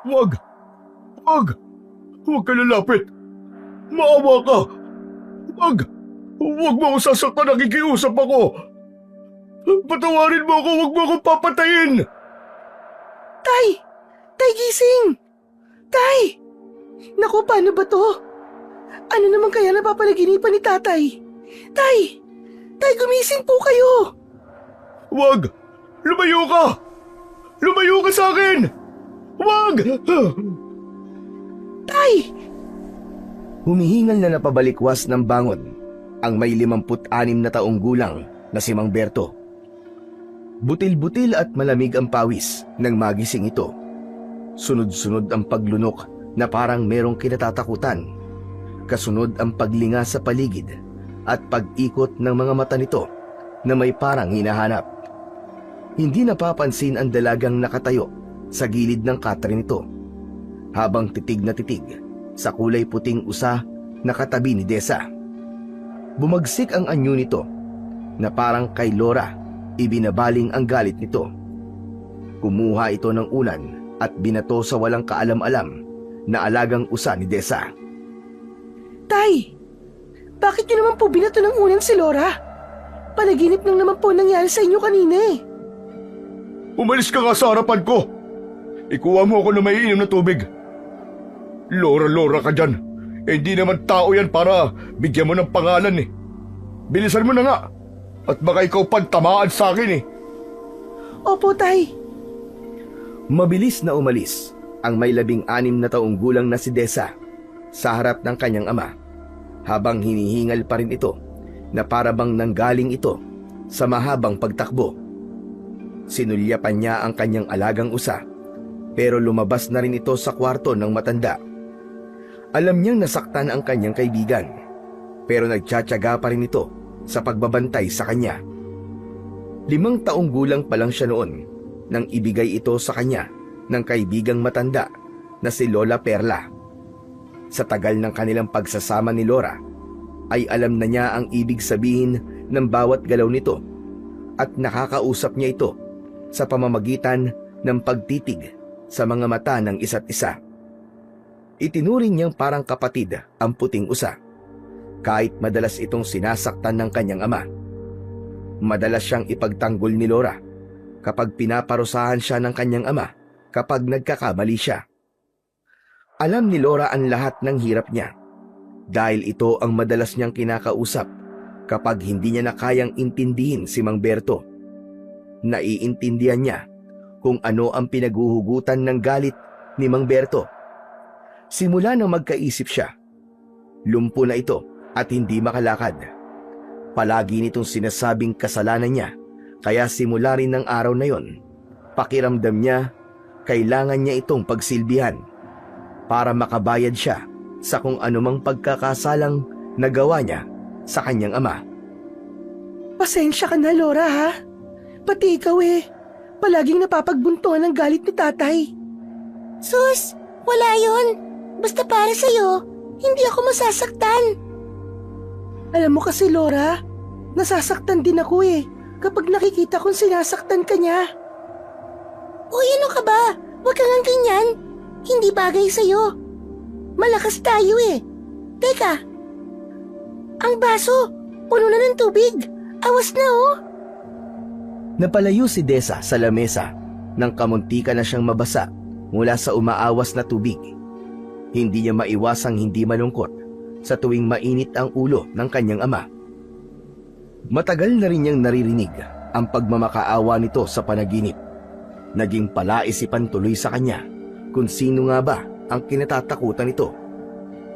Wag! Wag! Huwag ka lalapit! Maawa ka! Wag! Huwag mo akong sasaktan, nakikiusap ako! Patawarin mo ako, huwag mo akong papatayin! Tay! Tay, gising! Tay! Naku, paano ba to? Ano naman kaya napapanaginipan ni tatay? Tay! Tay, gumising po kayo! Wag! Lumayo ka! Lumayo ka sa akin! Wag! Tay! Humihingal na napabalikwas ng bangon ang may 56 na taong gulang na si Mang Berto. Butil-butil at malamig ang pawis ng magising ito. Sunod-sunod ang paglunok na parang merong kinatatakutan. Kasunod ang paglinga sa paligid at pag-ikot ng mga mata nito na may parang hinahanap. Hindi napapansin ang dalagang nakatayo sa gilid ng katre nito, habang titig na titig sa kulay puting usa na katabi ni Desa. Bumagsik ang anyo nito na parang kay Laura ibinabaling ang galit nito. Kumuha ito ng unan at binato sa walang kaalam-alam na alagang usa ni Desa. Tay! Bakit niyo naman po binato ng unan si Laura? Panaginip lang naman po nangyari sa inyo kanina eh. Umalis ka nga sa harapan ko! Ikuha mo ako na maiinom na tubig. Laura ka dyan. Hindi naman tao yan para bigyan mo ng pangalan eh. Bilisan mo na nga. At baka ikaw pantamaan sa akin eh. Opo, Tay. Mabilis na umalis ang may 16 na taong gulang na si Desa sa harap ng kanyang ama, habang hinihingal pa rin ito na parabang nanggaling ito sa mahabang pagtakbo. Sinulyapan niya ang kanyang alagang usa, pero lumabas na rin ito sa kwarto ng matanda. Alam niyang nasaktan ang kanyang kaibigan, pero nagtsatsaga pa rin ito sa pagbabantay sa kanya. 5 taong gulang pa lang siya noon nang ibigay ito sa kanya ng kaibigang matanda na si Lola Perla. Sa tagal ng kanilang pagsasama ni Laura, ay alam na niya ang ibig sabihin ng bawat galaw nito at nakakausap niya ito sa pamamagitan ng pagtitig sa mga mata ng isa't isa. Itinuring niyang parang kapatid ang puting usa, kahit madalas itong sinasaktan ng kanyang ama. Madalas siyang ipagtanggol ni Laura kapag pinaparusahan siya ng kanyang ama kapag nagkakamali siya. Alam ni Laura ang lahat ng hirap niya, dahil ito ang madalas niyang kinakausap kapag hindi niya na kayang intindihin si Mang Berto. Naiintindihan niya kung ano ang pinaghuhugutan ng galit ni Mang Berto. Simula nang magkaisip siya, lumpo na ito at hindi makalakad. Palagi nitong sinasabing kasalanan niya, kaya simula rin ng araw na yon, pakiramdam niya kailangan niya itong pagsilbihan para makabayad siya sa kung anumang pagkakasalang nagawa niya sa kanyang ama. Pasensya ka na, Laura, ha? Pati ikaw eh. Palaging napapagbuntuan ng galit ni tatay. Sus, wala yon. Basta para sa'yo, hindi ako masasaktan. Alam mo kasi, Laura, nasasaktan din ako eh kapag nakikita kong sinasaktan ka niya. Uy, ano ka ba? Huwag kang ganyan. Hindi bagay sa'yo. Malakas tayo eh. Teka, ang baso, puno na ng tubig. Awas na oh. Napalayo si Desa sa lamesa nang kamuntika na siyang mabasa mula sa umaawas na tubig. Hindi niya maiwasang hindi malungkot sa tuwing mainit ang ulo ng kanyang ama. Matagal na rin niyang naririnig ang pagmamakaawa nito sa panaginip. Naging palaisipan tuloy sa kanya kung sino nga ba ang kinatatakutan nito.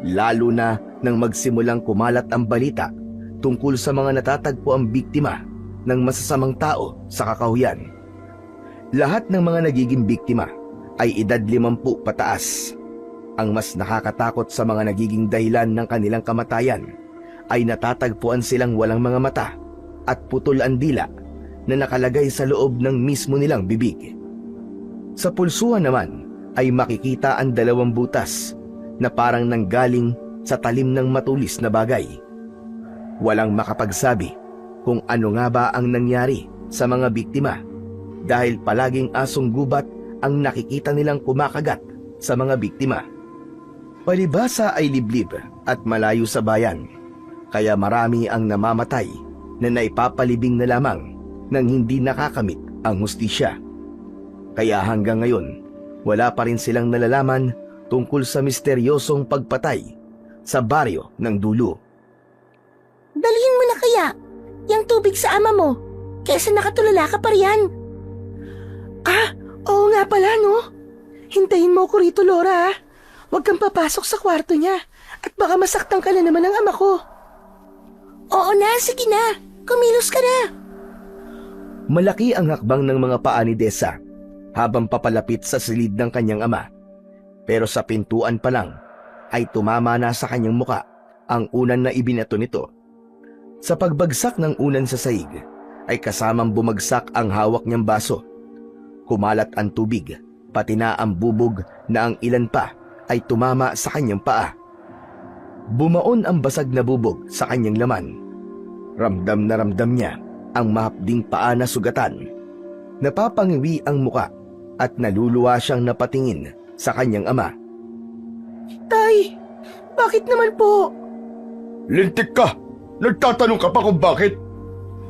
Lalo na nang magsimulang kumalat ang balita tungkol sa mga natatagpo ang biktima ng masasamang tao sa kakahuyan. Lahat ng mga nagiging biktima ay edad 50 pataas. Ang mas nakakatakot sa mga nagiging dahilan ng kanilang kamatayan ay natatagpuan silang walang mga mata at putol ang dila na nakalagay sa loob ng mismo nilang bibig. Sa pulsuhan naman ay makikita ang 2 butas na parang nanggaling sa talim ng matulis na bagay. Walang makapagsabi kung ano nga ba ang nangyari sa mga biktima dahil palaging asong gubat ang nakikita nilang kumakagat sa mga biktima. Palibhasa ay liblib at malayo sa bayan, kaya marami ang namamatay na naipapalibing na lamang nang hindi nakakamit ang hustisya. Kaya hanggang ngayon, wala pa rin silang nalalaman tungkol sa misteryosong pagpatay sa baryo ng Dulo. Dalhin mo na kaya yung tubig sa ama mo kaysa nakatulala ka pa riyan. Oo nga pala no. Hintayin mo ko rito, Laura. Huwag kang papasok sa kwarto niya at baka masaktan ka na naman ng ama ko. Oo na, sige na. Kumilos ka na. Malaki ang hakbang ng mga paa ni Desa habang papalapit sa silid ng kanyang ama. Pero sa pintuan pa lang ay tumama na sa kanyang muka ang unan na ibinato nito. Sa pagbagsak ng unan sa sahig ay kasamang bumagsak ang hawak niyang baso. Kumalat ang tubig, pati na ang bubog na ang ilan pa ay tumama sa kanyang paa. Bumaon ang basag na bubog sa kanyang laman. Ramdam na ramdam niya ang mahapding paa na sugatan. Napapangiwi ang muka at naluluwa siyang napatingin sa kanyang ama. Tay, bakit naman po? Lintik ka! Nagtatanong ka pa kung bakit?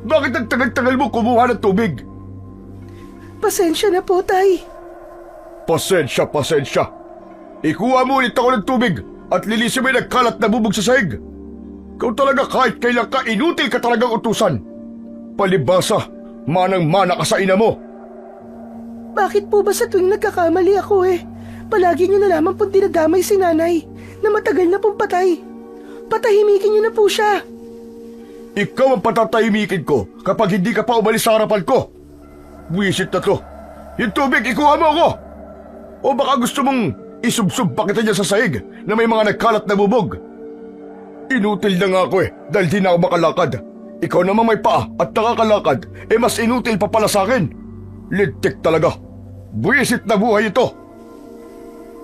Bakit nagtagal-tagal mo kumuha ng tubig? Pasensya na po, Tay. Pasensya. Ikuha mo ulit ako ng tubig at lilisin mo yung nagkalat na bubog sa sahig. Ikaw talaga kahit kailan ka, inutil ka talagang utusan. Palibhasa, manang-mana ka sa ina mo. Bakit po ba sa tuwing nagkakamali ako palagi niyo na lamang pong dinadamay si nanay na matagal na pong patay? Patahimikin niyo na po siya. Ikaw ang patatahimikin ko kapag hindi ka pa umalis sa harapan ko. Buwisit na to. Yung tubig, ikuha mo ako. O baka gusto mong isubsub pa kita dyan sa sahig na may mga nagkalat na bubog. Inutil na nga ako dahil di na ako makalakad. Ikaw naman may paa at nakakalakad, mas inutil pa pala sa akin. Lintik talaga. Buwisit na buhay ito.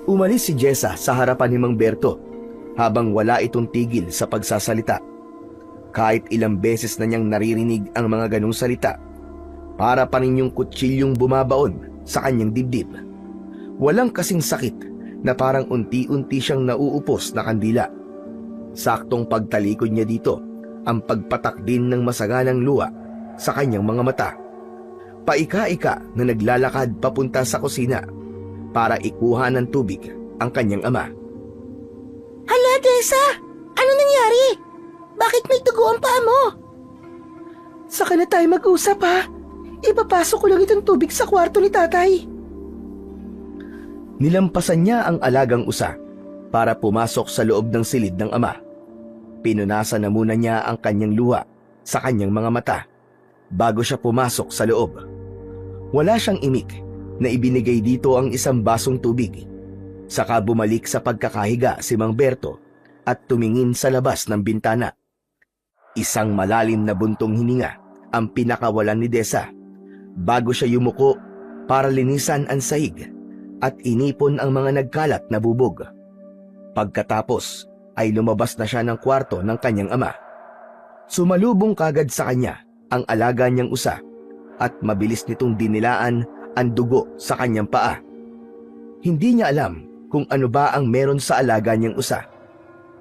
Umalis si Jessa sa harapan ni Mang Berto habang wala itong tigil sa pagsasalita. Kahit ilang beses na niyang naririnig ang mga ganong salita, para pa rin yung kutsilyong bumabaon sa kanyang dibdib. Walang kasing sakit na parang unti-unti siyang nauupos na kandila. Saktong pagtalikod niya dito ang pagpatak din ng masaganang luha sa kanyang mga mata. Paika-ika na naglalakad papunta sa kusina para ikuha ng tubig ang kanyang ama. Hala, Tessa! Ano nangyari? Bakit may tugo ang paa mo? Saka na tayo mag-usap ha. Ipapasok ko lang itong tubig sa kwarto ni tatay. Nilampasan niya ang alagang usa para pumasok sa loob ng silid ng ama. Pinunasan na muna niya ang kanyang luha sa kanyang mga mata bago siya pumasok sa loob. Wala siyang imik na ibinigay dito ang isang basong tubig. Saka bumalik sa pagkakahiga si Mang Berto at tumingin sa labas ng bintana. Isang malalim na buntong hininga ang pinakawalan ni Desa bago siya yumuko para linisan ang sahig at inipon ang mga nagkalat na bubog. Pagkatapos ay lumabas na siya ng kwarto ng kanyang ama. Sumalubong kagad sa kanya ang alaga niyang usa at mabilis nitong dinilaan ang dugo sa kanyang paa. Hindi niya alam kung ano ba ang meron sa alaga niyang usa.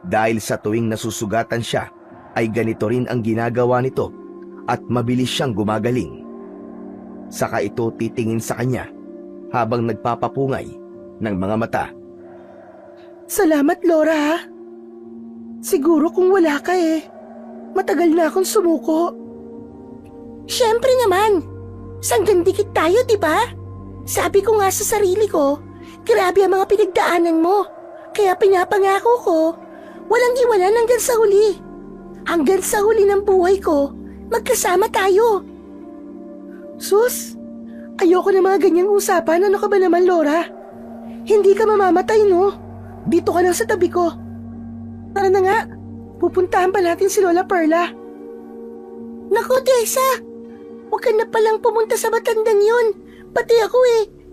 Dahil sa tuwing nasusugatan siya ay ganito rin ang ginagawa nito at mabilis siyang gumagaling. Saka ito titingin sa kanya habang nagpapapungay ng mga mata. Salamat, Laura ha. Siguro kung wala ka matagal na akong sumuko. Siyempre naman. Sanggandikit tayo, diba? Sabi ko nga sa sarili ko, grabe ang mga pinagdaanan mo. Kaya pinapangako ko, walang iwanan hanggang sa huli. Hanggang sa huli ng buhay ko, magkasama tayo. Sus, ayoko na mga ganyang usapan. Ano ka ba naman, Laura? Hindi ka mamamatay, no? Dito ka lang sa tabi ko. Tara na nga, pupuntahan pa natin si Lola Perla. Naku, Tessa, huwag ka na palang pumunta sa matandang yun. Pati ako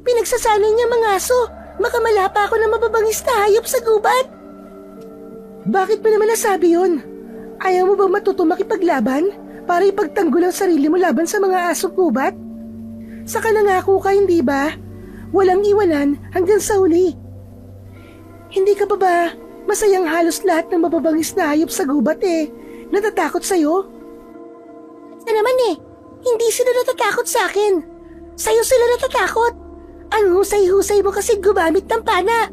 pinagsasanay niya mga aso. Makamala pa ako na mababangis na hayop sa gubat. Bakit mo naman nasabi yun? Ayaw mo ba matuto makipaglaban para ipagtanggol ang sarili mo laban sa mga aso gubat? Saka nangako ka, hindi ba? Walang iwanan hanggang sa huli. Hindi ka ba masayang halos lahat ng mababangis na hayop sa gubat natatakot sa'yo? Sa naman hindi sila natatakot sa akin. Sa'yo sila natatakot. Ang husay-husay mo kasi gumamit ng pana.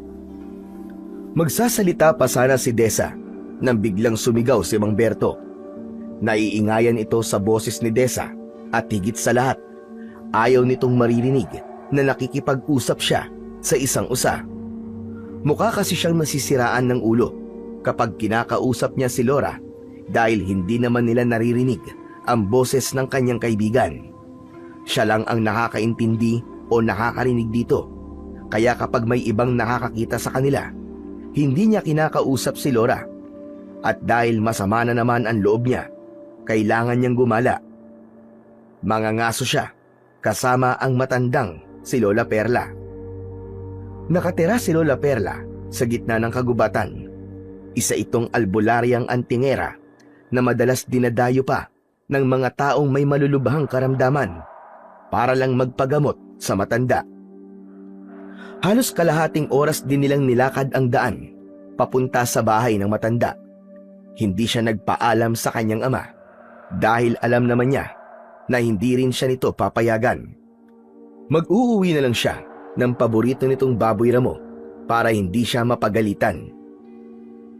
Magsasalita pa sana si Desa nang biglang sumigaw si Mang Berto. Naiingayan ito sa boses ni Desa at higit sa lahat, ayaw nitong maririnig na nakikipag-usap siya sa isang usa. Mukha kasi siyang nasisiraan ng ulo kapag kinakausap niya si Laura dahil hindi naman nila naririnig ang boses ng kanyang kaibigan. Siya lang ang nakakaintindi o nakakarinig dito. Kaya kapag may ibang nakakakita sa kanila, hindi niya kinakausap si Laura. At dahil masama na naman ang loob niya, kailangan niyang gumala. Mangangaso siya kasama ang matandang si Lola Perla. Nakatira si Lola Perla sa gitna ng kagubatan. Isa itong albularyang antingera na madalas dinadayo pa ng mga taong may malulubhang karamdaman para lang magpagamot sa matanda. Halos kalahating oras din nilang nilakad ang daan papunta sa bahay ng matanda. Hindi siya nagpaalam sa kanyang ama dahil alam naman niya na hindi rin siya nito papayagan. Mag-uuwi na lang siya ng paborito nitong baboy ramo para hindi siya mapagalitan.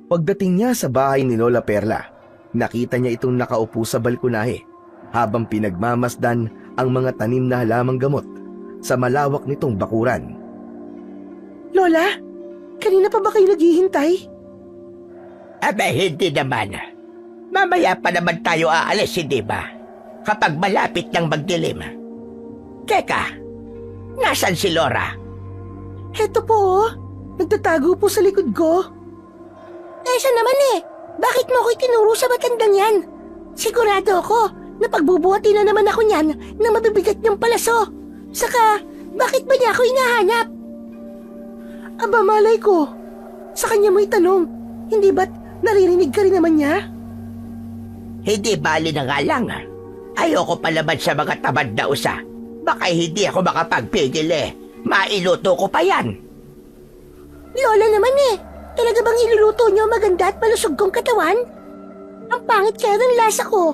Pagdating niya sa bahay ni Lola Perla, nakita niya itong nakaupo sa balkonahe habang pinagmamasdan ang mga tanim na halamang gamot sa malawak nitong bakuran. Lola, kanina pa ba kayo naghihintay? Aba, hindi naman. Mamaya pa naman tayo aalis, hindi ba? Kapag malapit ng magdilim. Teka, nasan si Laura? Heto po, nagtatago po sa likod ko. Siya naman bakit mo ako'y tinuro sa matandang yan? Sigurado ako na pagbubuhati na naman ako niyan na mabibigat niyang palaso. Saka, bakit ba niya ako hinahanap? Aba, malay ko. Sa kanya mo itanong, hindi ba't naririnig ka rin naman niya? Hindi bali na nga lang. Ayoko pa naman sa mga tamad na usa. Baka hindi ako makapagpigil Mailuto ko pa yan. Lola naman talaga bang iluluto niyo maganda at malusog kong katawan? Ang pangit kaya ng lasa ko.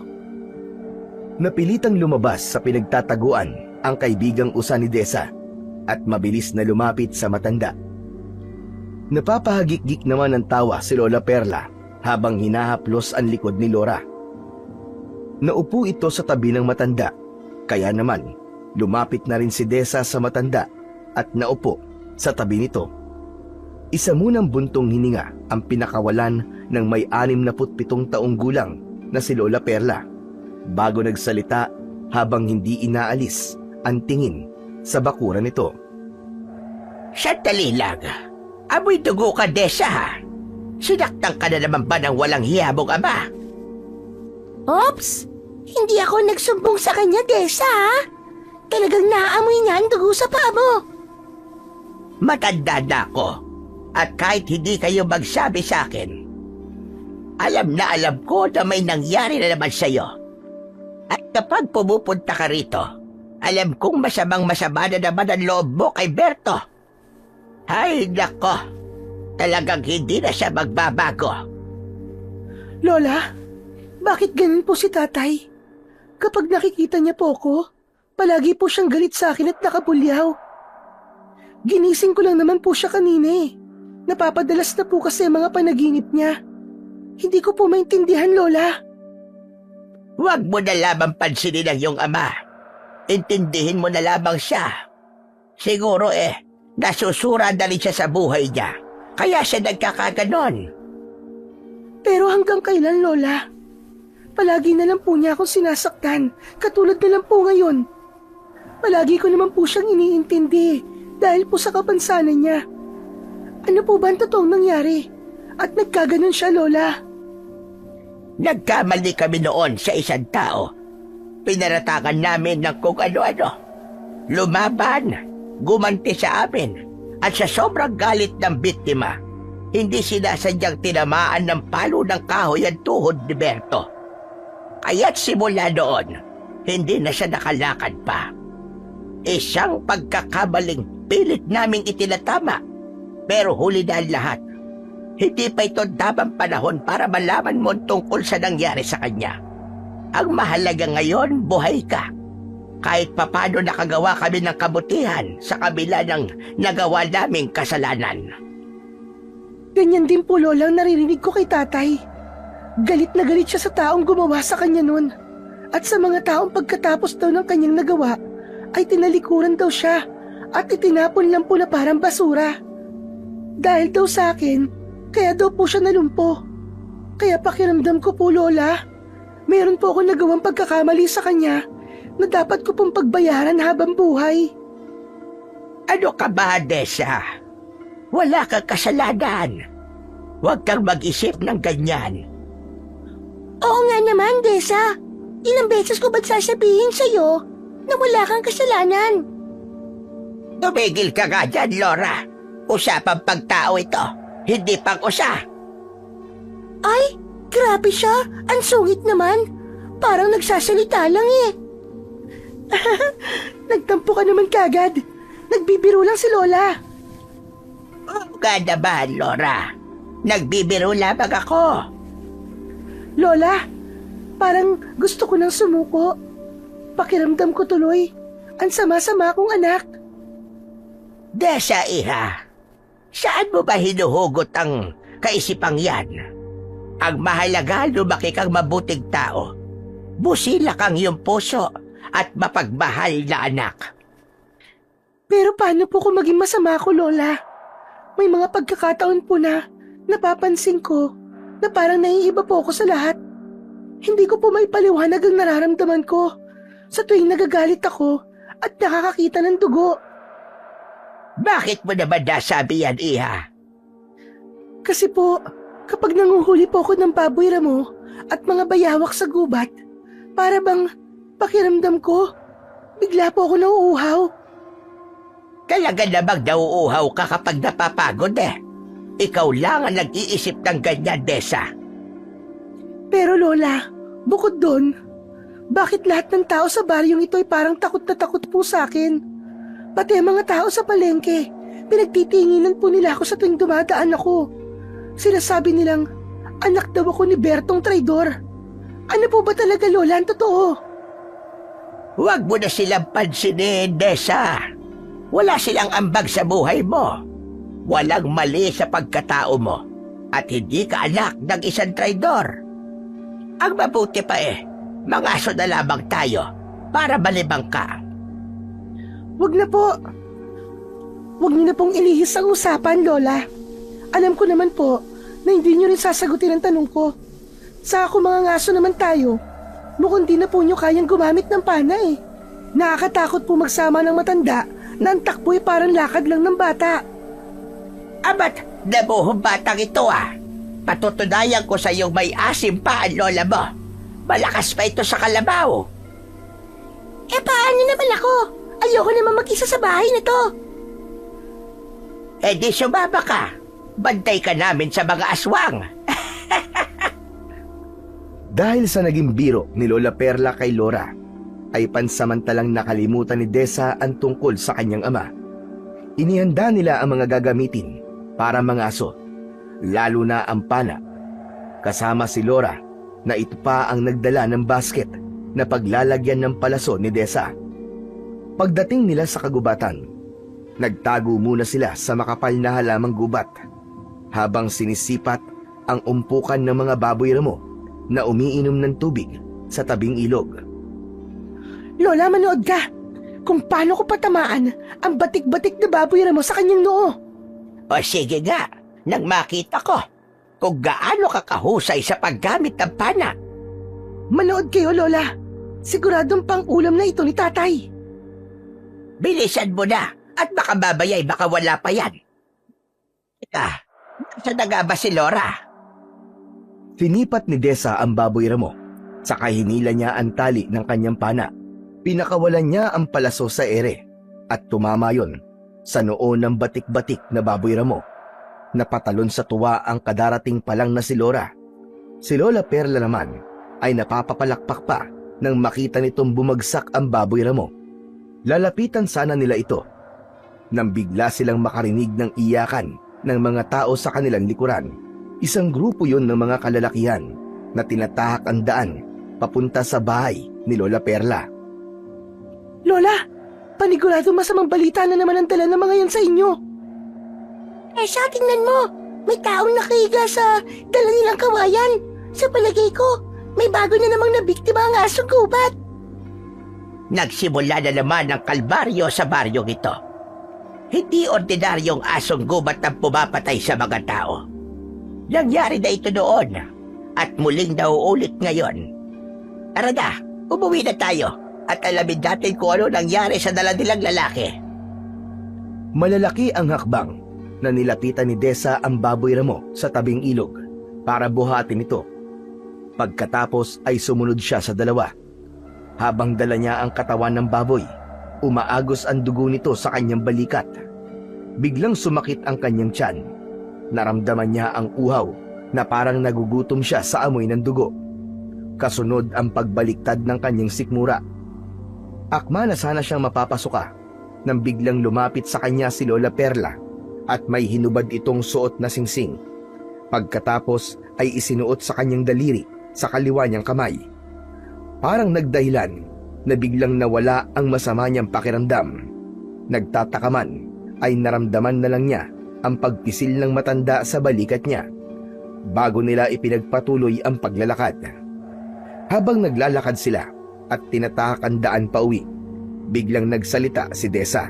Napilitang lumabas sa pinagtataguan ang kaibigang usa ni Desa at mabilis na lumapit sa matanda. Napapahagik-gik naman ng tawa si Lola Perla habang hinahaplos ang likod ni Laura. Naupo ito sa tabi ng matanda, kaya naman lumapit na rin si Desa sa matanda at naupo sa tabi nito. Isa munang buntong hininga ang pinakawalan ng may 67 taong gulang na si Lola Perla bago nagsalita habang hindi inaalis ang tingin sa bakuran nito. Sandali lang. Amoy dugo ka, Desa, ha? Sinaktan ka na naman ba ng walang hiyabong ama? Ops! Hindi ako nagsumbong sa kanya, Desa, ha? Talagang naaamoy niya ang dugo sa paa mo. Matanda na ako. At kahit hindi kayo magsabi sa akin, alam na alam ko na may nangyari na naman sa'yo. At kapag pumupunta ka rito, alam kong masama na naman ang loob mo kay Berto. Ay, nako. Talagang hindi na siya magbabago. Lola, bakit ganun po si tatay? Kapag nakikita niya po ako, palagi po siyang galit sa akin at nakabulyaw. Ginising ko lang naman po siya kanina Napapadalas na po kasi ang mga panaginip niya. Hindi ko po maintindihan, Lola. Huwag mo na lamang pansinin ang iyong ama. Intindihin mo na lamang siya. Siguro nasusura na rin siya sa buhay niya. Kaya siya nagkakaganon. Pero hanggang kailan, Lola? Palagi na lang po niya akong sinasaktan, katulad na lang po ngayon. Palagi ko naman po siyang iniintindi dahil po sa kapansanan niya. Ano po ba ang totoong nangyari? At nagkaganon siya, Lola? Nagkamali kami noon sa isang tao. Pinaratakan namin ng kung ano-ano. Lumaban, gumanti sa amin, at sa sobrang galit ng biktima, hindi sinasadyang tinamaan ng palo ng kahoy ang tuhod ni Berto. Kaya't simula noon, hindi na siya nakalakad pa. Isang pagkakamaling pilit naming itinatama. Pero huli na ang lahat, Hindi pa ito tamang panahon para malaman mo tungkol sa nangyari sa kanya. Ang mahalaga ngayon, buhay ka. Kahit papano nakagawa kami ng kabutihan sa kabila ng nagawa naming kasalanan. Ganyan din po, Lola, ang naririnig ko kay tatay. Galit na galit siya sa taong gumawa sa kanya nun. At sa mga taong pagkatapos daw ng kanyang nagawa, ay tinalikuran daw siya at itinapon lang po na parang basura. Dahil daw sa akin, kaya daw po siya nalumpo. Kaya pakiramdam ko po, Lola, mayroon po ako nagawang pagkakamali sa kanya na dapat ko pong pagbayaran habang buhay. Ano ka ba, Desa? Wala kang kasalanan. Huwag kang mag-isip ng ganyan. Oo nga naman, Desa. Ilang beses ko ba't sasabihin sa'yo na wala kang kasalanan? Tumigil ka nga dyan, Laura. Usapang pagtao ito, hindi pang-usa. Ay, grabe siya. Ang sungit naman. Parang nagsasalita lang eh. Nagtampo ka naman kagad. Nagbibiro lang si Lola. Oo nga naman, Laura. Nagbibiro lamang ako. Lola, parang gusto ko nang sumuko. Pakiramdam ko tuloy. Ang sama-sama kong anak. Desa, iha. Saan mo ba hinuhugot ang kaisipang yan? Ang mahalaga, lumaki kang mabuting tao. Busila kang iyong puso at mapagmahal na anak. Pero paano po kung maging masama ko, Lola? May mga pagkakataon po na napapansin ko na parang naiiba po ako sa lahat. Hindi ko po maipaliwanag ang nararamdaman ko sa tuwing nagagalit ako at nakakakita ng dugo. Bakit mo naman nasabi yan, iha? Kasi po, kapag nanguhuli po ako ng baboy ramo at mga bayawak sa gubat, para bang pakiramdam ko, bigla po ako nauuhaw. Talaga namang nauuhaw ka kapag napapagod eh. Ikaw lang ang nag-iisip ng ganyan, Desa. Pero Lola, bukod doon, bakit lahat ng tao sa baryong ito ay parang takot na takot po sa akin? Pati ang mga tao sa palengke, pinagtitinginan po nila ako sa tuwing dumadaan ako. Sila sabi nilang, anak daw ako ni Bertong Traidor. Ano po ba talaga, Lola, ang totoo? Huwag mo na silang pansinin, Desa. Wala silang ambag sa buhay mo. Walang mali sa pagkatao mo. At hindi ka anak ng isang traidor. Ang mabuti pa mga aso na lamang tayo para malibang ka. Huwag na po. Huwag niyo na pong ilihis ang usapan, Lola. Alam ko naman po na hindi niyo rin sasagutin ang tanong ko. Sa ako mga ngaso naman tayo, mukhang di na po niyo kayang gumamit ng pana eh. Nakakatakot po magsama ng matanda na ang takbo ay parang lakad lang ng bata. Abat, nabuhong batang ito Patutunayan ko sa iyong may asim pa ang lola mo. Malakas pa ito sa kalabaw. Paano naman ako? Ayoko naman mag-isa sa bahay na to. Di sumama ka. Bantay ka namin sa mga aswang. Dahil sa naging biro ni Lola Perla kay Laura, ay pansamantalang nakalimutan ni Desa ang tungkol sa kanyang ama. Inihanda nila ang mga gagamitin para mangaso, lalo na ang pana. Kasama si Laura na ito pa ang nagdala ng basket na paglalagyan ng palaso ni Desa. Pagdating nila sa kagubatan, nagtago muna sila sa makapal na halamang gubat habang sinisipat ang umpukan ng mga baboy ramo na umiinom ng tubig sa tabing ilog. Lola, manood ka. Kung paano ko patamaan ang batik-batik na baboy ramo sa kanyang noo. O sige nga, nang makita ko kung gaano ka kahusay sa paggamit ng pana. Manood kayo, Lola. Siguradong pang-ulam na ito ni tatay. Bilisan mo na at baka babayay, baka wala pa yan. Teka, saan na nga ba si Laura? Tinipat ni Desa ang baboy ramo, saka hinila niya ang tali ng kanyang pana. Pinakawalan niya ang palaso sa ere at tumama yon sa noo ng batik-batik na baboy ramo. Napatalon sa tuwa ang kadarating pa lang na si Laura. Si Lola Perla naman ay napapapalakpak pa nang makita nitong bumagsak ang baboy ramo. Lalapitan sana nila ito nang bigla silang makarinig ng iyakan ng mga tao sa kanilang likuran Isang grupo yon ng mga kalalakihan na tinatahak ang daan papunta sa bahay ni Lola Perla. Lola, panigurado masamang balita na naman ang dala ng mga yan sa inyo. Siya, tingnan mo. May taong nakahiga sa dala nilang kawayan. Sa palagay ko, may bago na namang nabiktima ang asong gubat. Nagsimula na naman ang kalbaryo sa baryong ito. Hindi ordinaryong asong gubat ang pumapatay sa mga tao. Nangyari na ito noon at muling nauulit ngayon. Tara na, umuwi na tayo at alamin natin kung ano nangyari sa dala nilang lalaki. Malalaki ang hakbang na nilapitan ni Desa ang baboy ramo sa tabing ilog para buhatin ito. Pagkatapos ay sumunod siya sa dalawa. Habang dala niya ang katawan ng baboy, umaagos ang dugo nito sa kanyang balikat. Biglang sumakit ang kanyang tiyan. Naramdaman niya ang uhaw na parang nagugutom siya sa amoy ng dugo. Kasunod ang pagbaliktad ng kanyang sikmura. Akma na sana siyang mapapasuka nang biglang lumapit sa kanya si Lola Perla at may hinubad itong suot na singsing. Pagkatapos ay isinuot sa kanyang daliri sa kaliwa niyang kamay. Parang nagdahilan na biglang nawala ang masama niyang pakiramdam. Nagtatakaman ay naramdaman na lang niya ang pagpisil ng matanda sa balikat niya bago nila ipinagpatuloy ang paglalakad. Habang naglalakad sila at tinatahak ang daan pauwi, biglang nagsalita si Desa.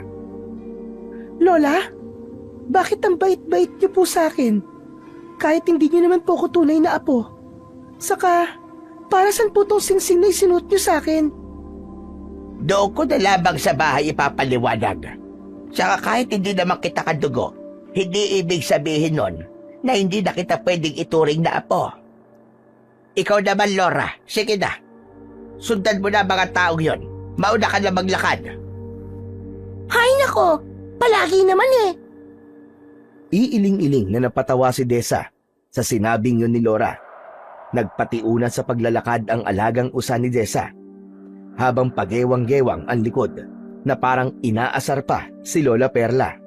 Lola, bakit ang bait-bait niyo po sa akin? Kahit hindi niyo naman po ako tunay na apo. Saka, para saan po tong singsing na isinuot niyo sa akin? Doon ko na labang sa bahay ipapaliwanag. Saka kahit hindi naman kita kadugo, hindi ibig sabihin nun na hindi na kita pwedeng ituring na apo. Ikaw naman, Laura, sige na. Sundan mo na mga taong yon. Mauna ka na maglakad. Hay nako, palagi naman eh. Iiling-iling na napatawa si Desa sa sinabing yun ni Laura. Nagpatiuna sa paglalakad ang alagang usa ni Desa, habang pagewang-gewang ang likod na parang inaasar pa si Lola Perla.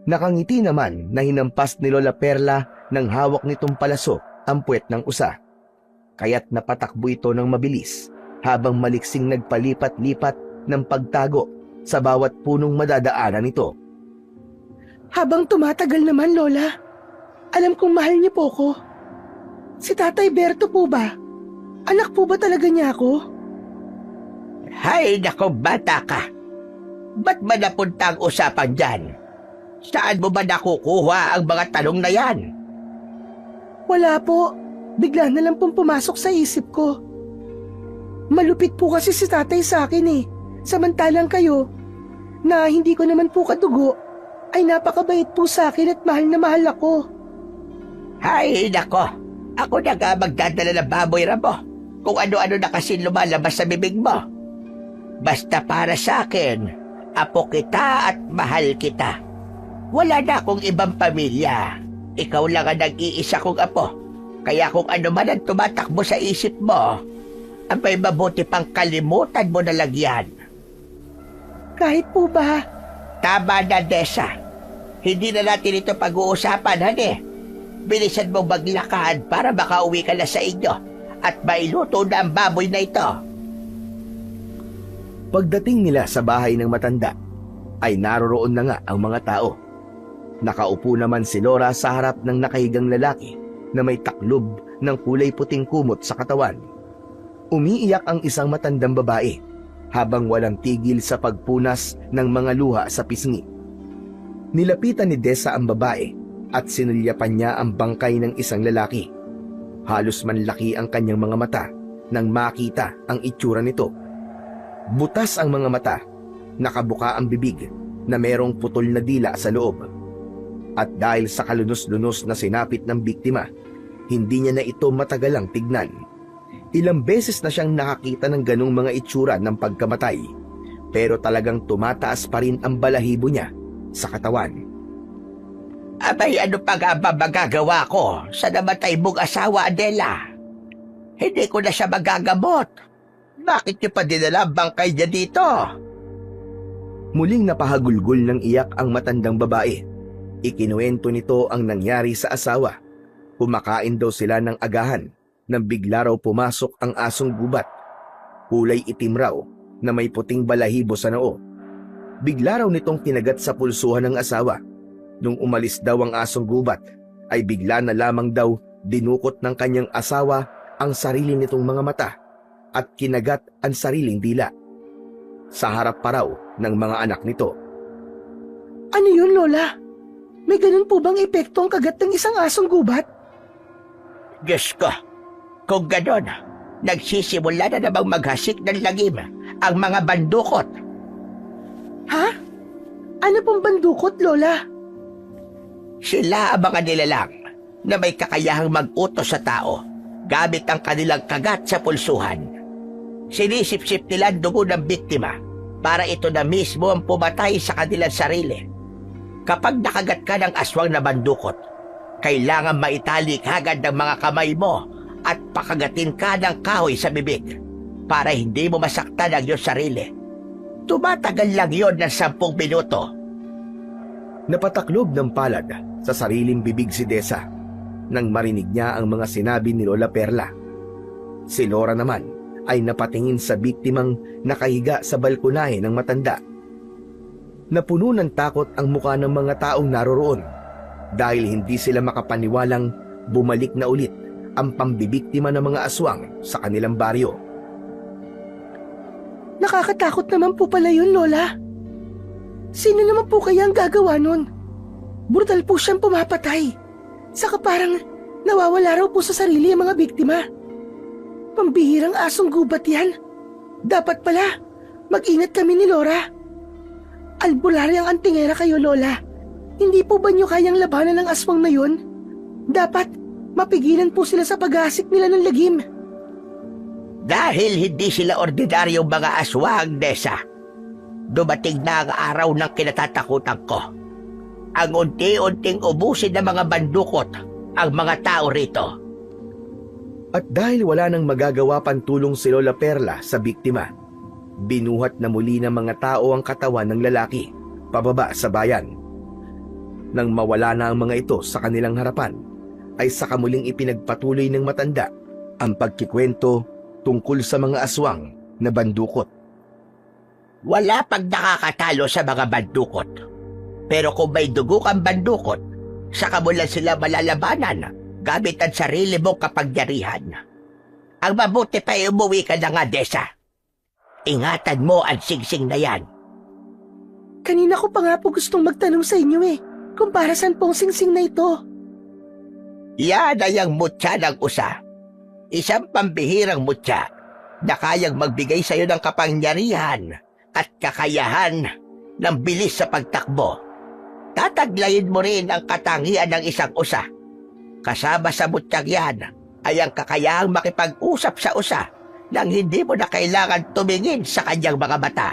Nakangiti naman na hinampas ni Lola Perla ng hawak nitong palaso ang puwet ng usa. Kaya't napatakbo ito ng mabilis habang maliksing nagpalipat-lipat ng pagtago sa bawat punong madadaanan nito. Habang tumatagal naman, Lola, alam kong mahal niyo po ko. Si Tatay Berto po ba? Anak po ba talaga niya ako? Hay nako, bata ka. Ba't ba napunta ang usapan dyan? Saan mo ba nakukuha ang mga tanong na yan? Wala po. Bigla na lang pong pumasok sa isip ko. Malupit po kasi si tatay sa akin eh. Samantalang kayo, na hindi ko naman po kadugo, ay napakabait po sa akin at mahal na mahal ako. Hay nako, ako na nga magdadala ng baboy ramo kung ano-ano na kasi lumalabas sa bibig mo. Basta para sa akin, apo kita at mahal kita. Wala na akong ibang pamilya. Ikaw lang ang nag-iisa kong apo. Kaya kung ano man ang tumatakbo sa isip mo, ang may mabuti pang kalimutan mo na lang yan. Kahit po ba? Tama na, Desa. Hindi na natin ito pag-uusapan, hane. Bilisan mo maglakad para makauwi ka na sa inyo at mailuto na ang baboy na ito. Pagdating nila sa bahay ng matanda, ay naroroon na nga ang mga tao. Nakaupo naman si Laura sa harap ng nakahigang lalaki na may taklob ng kulay puting kumot sa katawan. Umiiyak ang isang matandang babae habang walang tigil sa pagpunas ng mga luha sa pisngi. Nilapitan ni Desa ang babae at sinulyapan niya ang bangkay ng isang lalaki. Halos manlaki ang kanyang mga mata nang makita ang itsura nito. Butas ang mga mata, nakabuka ang bibig na merong putol na dila sa loob. At dahil sa kalunos-lunos na sinapit ng biktima, hindi niya na ito matagalang tignan. Ilang beses na siyang nakakita ng ganong mga itsura ng pagkamatay, pero talagang tumataas pa rin ang balahibo niya sa katawan. Abay, ano pa nga ba magagawa ko sa namatay mong asawa, Adela? Hindi ko na siya magagamot. Bakit niyo pa dinala ang bangkay niya dito? Muling napahagulgol ng iyak ang matandang babae. Ikinuwento nito ang nangyari sa asawa. Kumakain daw sila ng agahan nang bigla raw pumasok ang asong gubat. Kulay itim raw na may puting balahibo sa noo. Bigla raw nitong kinagat sa pulsuhan ng asawa. Nung umalis daw ang asong gubat, ay bigla na lamang daw dinukot ng kanyang asawa ang sarili nitong mga mata at kinagat ang sariling dila. Sa harap pa raw ng mga anak nito. Ano yun, Lola? May ganun po bang epekto ang kagat ng isang asong gubat? Diyos ko, kung ganon, nagsisimula na namang maghasik ng lagim ang mga bandukot. Ha? Ano pong bandukot, Lola? Sila ang mga nilalang na may kakayahang mag-utos sa tao gamit ang kanilang kagat sa pulsuhan. Sinisip-sip nila ang dugo ng biktima para ito na mismo ang pumatay sa kanilang sarili. Kapag nakagat ka ng aswang na bandukot, kailangan maitali kagad ng mga kamay mo at pakagatin ka ng kahoy sa bibig para hindi mo masaktan ang iyong sarili. Tumatagal lang yon ng 10 minuto. Napataklog ng palad sa sariling bibig si Desa nang marinig niya ang mga sinabi ni Lola Perla. Si Lora naman ay napatingin sa biktimang nakahiga sa balkonahe ng matanda. Napuno ng takot ang mukha ng mga taong naroroon dahil hindi sila makapaniwalang bumalik na ulit ang pambibiktima ng mga aswang sa kanilang baryo. Nakakatakot naman po pala yun, Lola. Sino naman po kaya ang gagawa nun? Brutal po siyang pumapatay. Saka parang nawawala raw po sa sarili ang mga biktima. Pambihirang asong gubat yan. Dapat pala, mag-ingat kami ni Lora. Albularyang antingera kayo, Lola. Hindi po ba niyo kayang labanan ng aswang na yun? Dapat, mapigilan po sila sa pag-aasik nila ng lagim. Dahil hindi sila ordinaryong mga aswang, Desa, dumating na ang araw ng kinatatakutan ko. Ang unti-unting ubusin ng mga bandukot ang mga tao rito. At dahil wala nang magagawa pang tulong si Lola Perla sa biktima, binuhat na muli ng mga tao ang katawan ng lalaki pababa sa bayan. Nang mawala na ang mga ito sa kanilang harapan, ay saka muling ipinagpatuloy ng matanda ang pagkikwento tungkol sa mga aswang na bandukot. Wala pang nakakatalo sa mga bandukot. Pero kung may dugo kang bandukot, saka mo lang sila malalabanan gamit ang sarili mong kapangyarihan. Ang mabuti pa ay umuwi ka na nga, Desa. Ingatan mo ang singsing na yan. Kanina ko pa nga po gustong magtanong sa inyo kung para saan pong singsing na ito. Yan ay ang mutya ng usa. Isang pambihirang mutya na kayang magbigay sa iyo ng kapangyarihan at kakayahan ng bilis sa pagtakbo. Tataglayin mo rin ang katangian ng isang usa. Kasama sa mutyang yan ay ang kakayahang makipag-usap sa usa nang hindi mo na kailangan tumingin sa kanyang mga mata.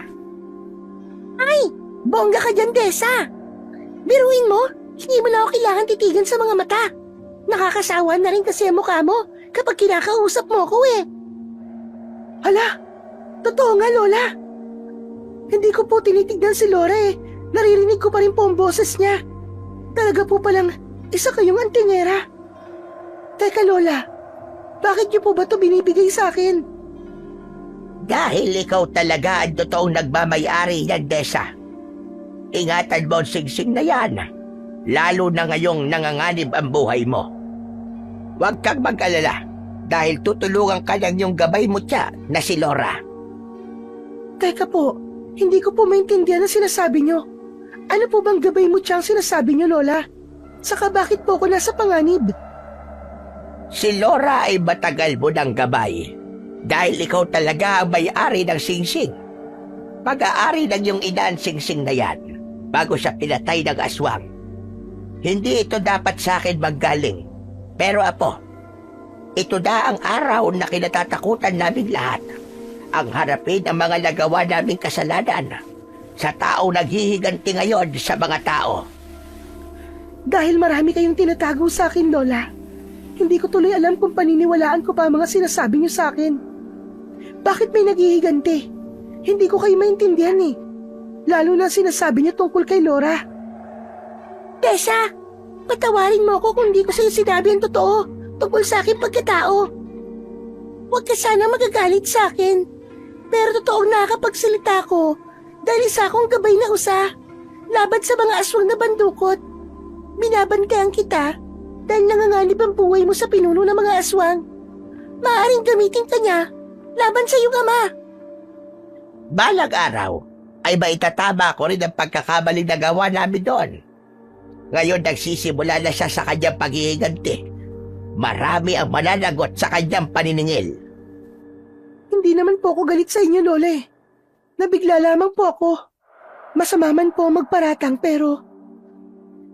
Ay, bongga ka dyan, Desa. Biruin mo, hindi mo na ako kailangan titigan sa mga mata. Nakakasawa na rin kasi ang mukha mo kapag kinakausap mo ko Hala, totoo nga, Lola. Hindi ko po tinitignan si Lora Naririnig ko pa rin po ang boses niya. Talaga po palang isa kayong antingera. Teka, Lola, bakit niyo po ba ito binibigay sa akin? Dahil ikaw talaga ang totoong nagmamayari yan, Desa. Ingatan mo ang singsing na yan, lalo na ngayong nanganganib ang buhay mo. Huwag kang mag-alala dahil tutulungan ka ng iyong gabay mo tiya na si Lora. Teka po, hindi ko po maintindihan ang sinasabi niyo. Ano po bang gabay mo tiya ang sinasabi niyo, Lola? Saka bakit po ako nasa panganib? Si Lora ay matagal mo ng gabay dahil ikaw talaga ang may-ari ng singsing. Pag-aari ng iyong ina ang singsing na yan bago siya pinatay ng aswang. Hindi ito dapat sa akin maggaling. Pero apo, ito na ang araw na kinatatakutan namin lahat. Ang harapin ang mga nagawa naming kasalanan sa taong naghihiganti ngayon sa mga tao. Dahil marami kayong tinatago sa akin, Lola, hindi ko tuloy alam kung paniniwalaan ko pa ang mga sinasabi niyo sa akin. Bakit may naghihiganti? Hindi ko kayo maintindihan Lalo na sinasabi niyo tungkol kay Lora. Tessa, Patawarin mo ako kung di ko sa'yo sinabi ang totoo tungkol sa aking pagkatao. Huwag ka sana magagalit sa akin. Pero totoong nakakapagsalita ko dahil isa akong gabay na usa laban sa mga aswang na bandukot. Binabantayan kita dahil nanganganib ang buhay mo sa pinuno ng mga aswang. Maaaring gamitin ka niya laban sa iyong ama. Balang araw ay maitatama ko rin ang pagkakamali na gawa namin doon. Ngayon nagsisimula na siya sa kanyang paghihiganti. Marami ang mananagot sa kanyang paniningil. Hindi naman po ako galit sa inyo, Lola eh. Nabigla lamang po ako. Masama man po magparatang pero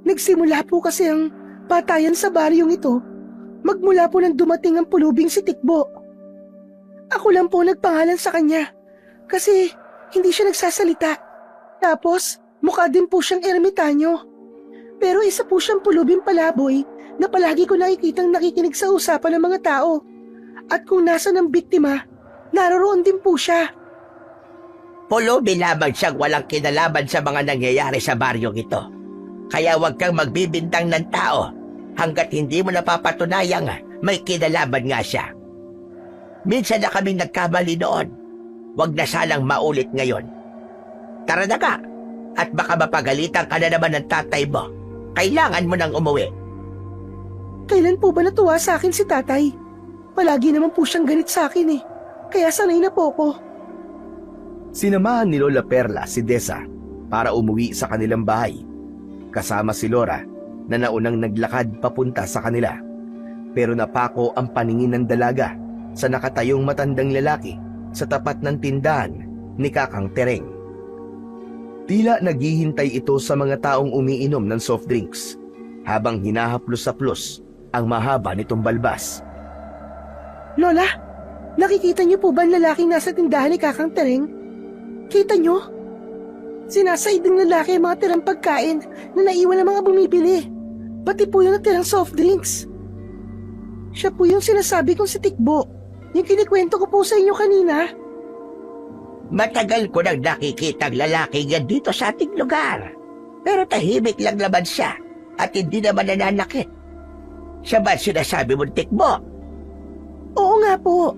nagsimula po kasi ang patayan sa baryong ito magmula po nang dumating ang pulubing si Tikbo. Ako lang po nagpangalan sa kanya kasi hindi siya nagsasalita. Tapos mukha din po siyang ermitanyo. Pero isa po siyang pulubing palaboy na palagi ko nakikitang nakikinig sa usapan ng mga tao. At kung nasa ng biktima, naroroon din po siya. Pulubi lamang siyang walang kinalaman sa mga nangyayari sa baryong ito. Kaya huwag kang magbibintang ng tao hanggat hindi mo napapatunayang may kinalaman nga siya. Minsan na kaming nagkamali noon. Huwag na sanang maulit ngayon. Tara na ka, at baka mapagalitan ka na naman ng tatay mo. Kailangan mo nang umuwi. Kailan po ba natuwa sa akin si tatay? Palagi naman po siyang galit sa akin eh. Kaya sanay na po ako. Sinamahan ni Lola Perla si Desa para umuwi sa kanilang bahay. Kasama si Lora na naunang naglakad papunta sa kanila. Pero napako ang paningin ng dalaga sa nakatayong matandang lalaki sa tapat ng tindahan ni Kakang Tereng. Tila naghihintay ito sa mga taong umiinom ng soft drinks habang hinahaplos-saplos ang mahaba nitong balbas. Lola, nakikita niyo po ba ang lalaking nasa tindahan ni Kakang Tereng? Kita niyo? Sinasaid ng lalaki ang mga tirang pagkain na naiwan ng mga bumibili. Pati po yung natirang soft drinks. Siya po yung sinasabi kong si Tikbo. Yung kinikwento ko po sa inyo kanina. Matagal ko nang nakikita ang lalaki yan dito sa ating lugar. Pero tahimik lang naman siya at hindi naman nananakit. Siya ba sinasabi mong Tikbo? Oo nga po.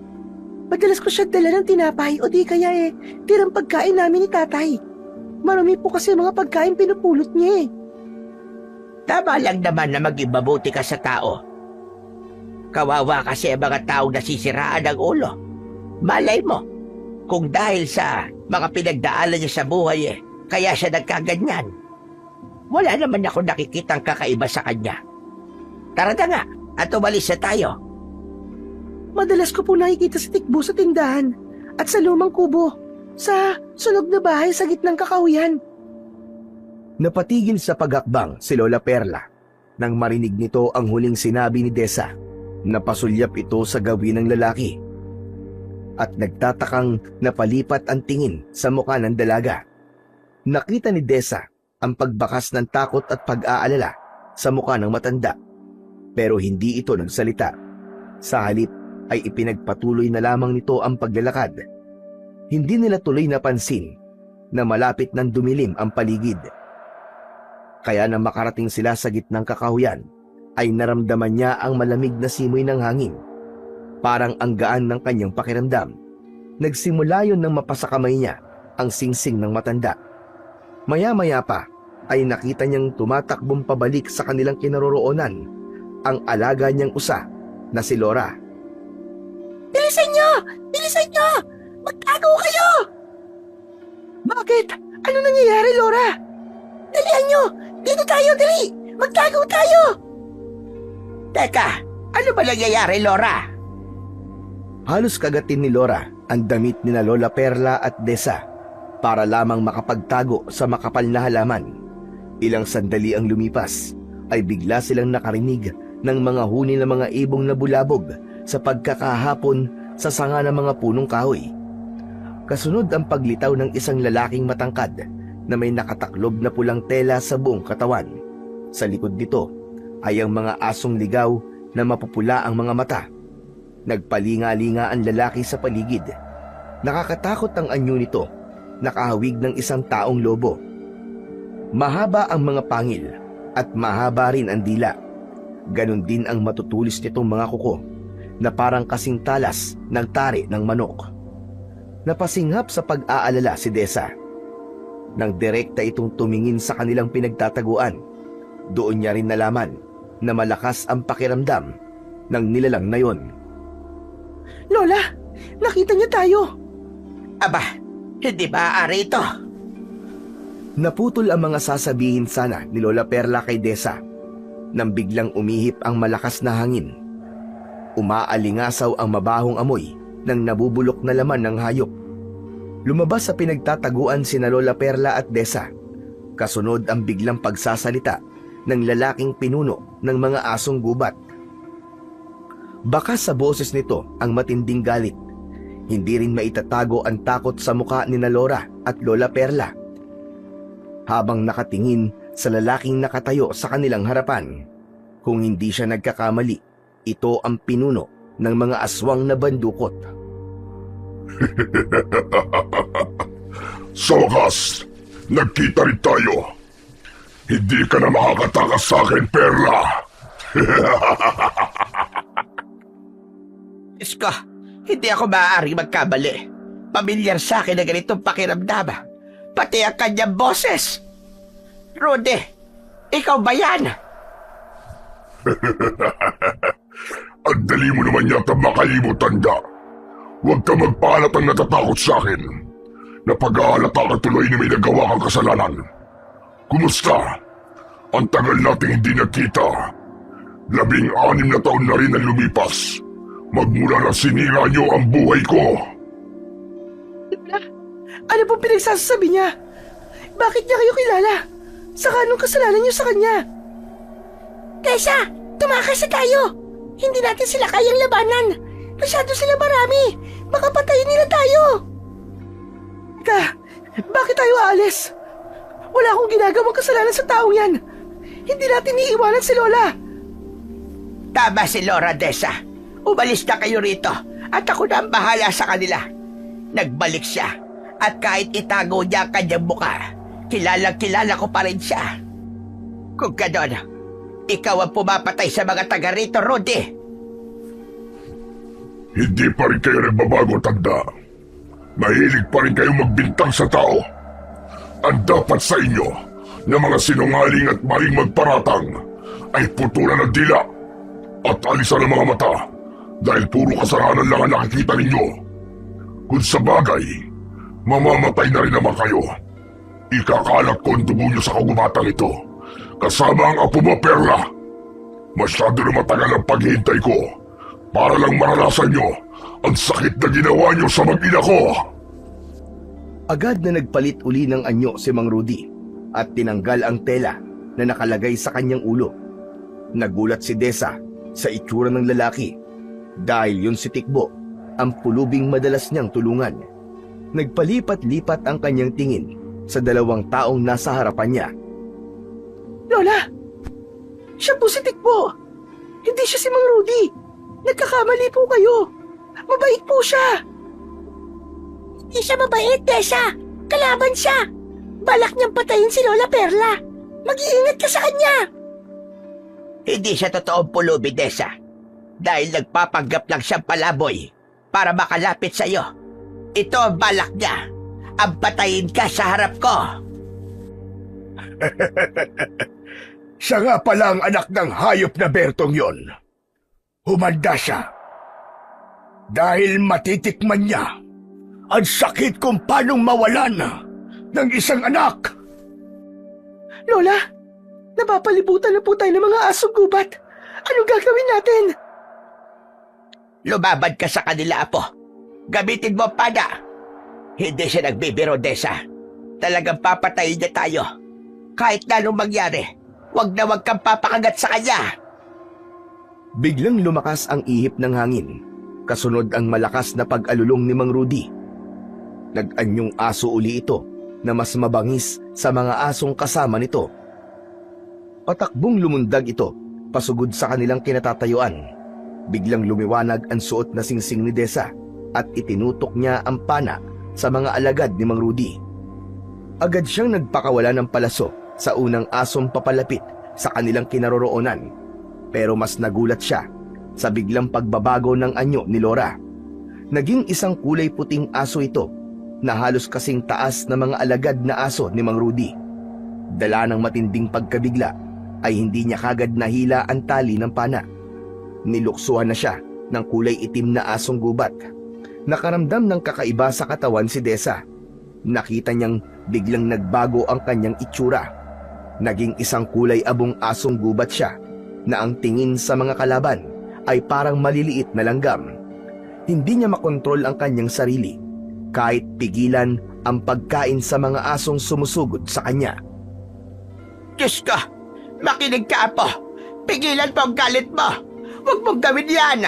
Madalas ko siya dala ng tinapay o di kaya tirang pagkain namin ni tatay. Marami po kasi mga pagkain pinupulot niya eh. Tama lang naman na maging mabuti ka sa tao. Kawawa kasi ang mga taong nasisiraan ng ulo. Malay mo, kung dahil sa mga pinagdaanan niya sa buhay kaya siya nagkaganyan. Wala naman ako nakikitang kakaiba sa kanya. Tara na nga at umalis na tayo. Madalas ko po nakikita si Tikbo sa tindahan at sa lumang kubo, sa sunog na bahay sa gitnang kakahuyan. Napatigil sa pagakbang si Lola Perla nang marinig nito ang huling sinabi ni Desa. Napasulyap ito sa gawin ng lalaki at nagtatakang napalipat ang tingin sa mukha ng dalaga. Nakita ni Desa ang pagbakas ng takot at pag-aalala sa mukha ng matanda pero hindi ito nagsalita. Sa halip ay ipinagpatuloy na lamang nito ang paglalakad. Hindi nila tuloy napansin na malapit nang dumilim ang paligid. Kaya nang makarating sila sa gitnang kakahuyan, ay naramdaman niya ang malamig na simoy ng hangin. Parang ang gaan ng kanyang pakiramdam. Nagsimula yun nang mapasakamay niya ang singsing ng matanda. Maya-maya pa ay nakita niyang tumatakbong pabalik sa kanilang kinaroroonan ang alaga niyang usa na si Lora. Bilisan niyo! Bilisan niyo! Magtago kayo! Bakit? Ano nangyayari, Lora? Dalihan niyo! Dito tayo, dali! Magtago tayo! Teka, ano ba nangyayari, Lora? Halos kagatin ni Lora ang damit ni na Lola Perla at Desa para lamang makapagtago sa makapal na halaman. Ilang sandali ang lumipas ay bigla silang nakarinig ng mga huni ng mga ibong na bulabog sa pagkakahapon sa sanga ng mga punong kahoy. Kasunod ang paglitaw ng isang lalaking matangkad na may nakataklob na pulang tela sa buong katawan. Sa likod nito ay ang mga asong ligaw na mapupula ang mga mata. Nagpalinga-linga ang lalaki sa paligid. Nakakatakot ang anyo nito, nakahawig ng isang taong lobo. Mahaba ang mga pangil at mahaba rin ang dila. Ganon din ang matutulis nitong mga kuko na parang kasing talas ng tari ng manok. Napasinghap sa pag-aalala si Desa. Nang direkta itong tumingin sa kanilang pinagtataguan, doon niya rin nalaman na malakas ang pakiramdam ng nilalang na yon. Lola, nakita niya tayo. Aba, hindi maaari ito. Naputol ang mga sasabihin sana ni Lola Perla kay Desa nang biglang umihip ang malakas na hangin. Umaalingasaw ang mabahong amoy ng nabubulok na laman ng hayop. Lumabas sa pinagtataguan sina Lola Perla at Desa. Kasunod ang biglang pagsasalita ng lalaking pinuno ng mga asong gubat. Baka sa boses nito ang matinding galit. Hindi rin maitatago ang takot sa muka ni na Lora at Lola Perla. Habang nakatingin sa lalaking nakatayo sa kanilang harapan, kung hindi siya nagkakamali, ito ang pinuno ng mga aswang na bandukot. Sa wakas, nagkita rin tayo. Hindi ka na makakatakas sa akin, Perla. Isko, hindi ako maaaring magkamali. Pamilyar sa akin na ganitong pakiramdam. Pati ang kanyang boses. Rudy, ikaw ba yan? Ang dali mo naman yata makalimot, tanda. Huwag ka magpahalatang natatakot sa akin. Napag-aalata ka tuloy na may nagawa kang kasalanan. Kumusta? Ang tagal nating hindi nagkita. 16 na taon na rin ang lumipas. Magmula na sinira niyo ang buhay ko. Ano pong pinagsasabi niya? Bakit niya kayo kilala? Saka anong kasalanan niyo sa kanya? Tessa, tumakas na tayo! Hindi natin sila kayang labanan! Masyado sila marami! Baka patayin nila tayo! Bakit tayo aalis? Wala akong ginagawang kasalanan sa taong yan! Hindi natin iiwanan si Lola! Tama si Lora, Desa. Umalis na kayo rito at ako na ang bahala sa kanila. Nagbalik siya at kahit itago niya ang kanyang mukha, kilalang-kilala ko pa rin siya. Kung ganon, ikaw ang pumapatay sa mga taga rito, Rudy. Hindi pa rin kayo nagbabago, tanda. Mahilig pa rin kayo magbintang sa tao. Ang dapat sa inyo na mga sinungaling at maling magparatang ay putulan ng dila at alisan ng mga mata dahil puro kasalanan lang ang nakikita ninyo. Kung sa bagay, mamamatay na rin naman kayo. Ikakalat ko ang dugo nyo sa kagubatang ito, kasama ang apo mo, Perla. Masyado na matagal ang paghihintay ko para lang maranasan nyo ang sakit na ginawa nyo sa mag-ina ko. Agad na nagpalit uli ng anyo si Mang Rudy at tinanggal ang tela na nakalagay sa kanyang ulo. Nagulat si Desa sa itsura ng lalaki dahil yun si Tikbo, ang pulubing madalas niyang tulungan. Nagpalipat-lipat ang kanyang tingin sa 2 taong nasa harapan niya. Lola! Siya po si Tikbo! Hindi siya si Mang Rudy! Nagkakamali po kayo! Mabait po siya! Hindi siya mabait, Tessa! Kalaban siya! Balak niyang patayin si Lola Perla! Mag-iingat ka sa kanya! Hindi siya totoong pulubi, Desa. Dahil nagpapanggap lang siyang palaboy para makalapit sa iyo. Ito ang balak niya. Ang patayin ka sa harap ko. Siya nga pala ang anak ng hayop na Bertong yon. Humanda siya. Dahil matitikman niya ang sakit kung paanong mawalan ng isang anak. Lola, napapalibutan na po tayo ng mga asong gubat. Anong gagawin natin? Lumabad ka sa kanila, Apo. Gamitin mo ang pada. Hindi siya nagbibiro, Desa. Talagang papatayin niya tayo. Kahit na anong mangyari, wag na wag kang papakagat sa kanya. Biglang lumakas ang ihip ng hangin. Kasunod ang malakas na pag-alulong ni Mang Rudy. Nag-anyong aso uli ito na mas mabangis sa mga asong kasama nito. Patakbong lumundag ito, pasugod sa kanilang kinatatayuan. Biglang lumiwanag ang suot na singsing ni Desa at itinutok niya ang pana sa mga alagad ni Mang Rudy. Agad siyang nagpakawala ng palaso sa unang asong papalapit sa kanilang kinaroroonan. Pero mas nagulat siya sa biglang pagbabago ng anyo ni Laura. Naging isang kulay puting aso ito na halos kasing taas na mga alagad na aso ni Mang Rudy. Dala ng matinding pagkabigla ay hindi niya kagad nahila ang tali ng pana. Niluksuhan na siya ng kulay itim na asong gubat. Nakaramdam ng kakaiba sa katawan si Desa. Nakita niyang biglang nagbago ang kanyang itsura. Naging isang kulay abong asong gubat siya na ang tingin sa mga kalaban ay parang maliliit na langgam. Hindi niya makontrol ang kanyang sarili kahit pigilan ang pagkain sa mga asong sumusugod sa kanya. Diyos ko, makinig ka po. Pigilan po ang galit mo. Huwag mong gawin yan.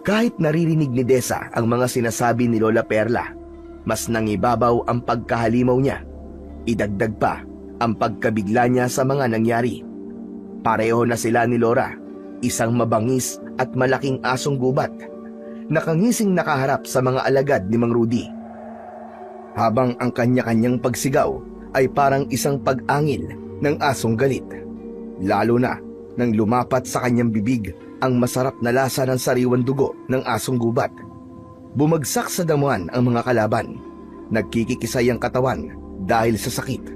Kahit naririnig ni Desa ang mga sinasabi ni Lola Perla, mas nangibabaw ang pagkahalimaw niya. Idagdag pa ang pagkabigla niya sa mga nangyari. Pareho na sila ni Laura, isang mabangis at malaking asong gubat, nakangising nakaharap sa mga alagad ni Mang Rudy. Habang ang kanya-kanyang pagsigaw ay parang isang pag-angil ng asong galit. Lalo na nang lumapat sa kanyang bibig ang masarap na lasa ng sariwan dugo ng asong gubat. Bumagsak sa damuhan ang mga kalaban. Nagkikikisay ang katawan dahil sa sakit.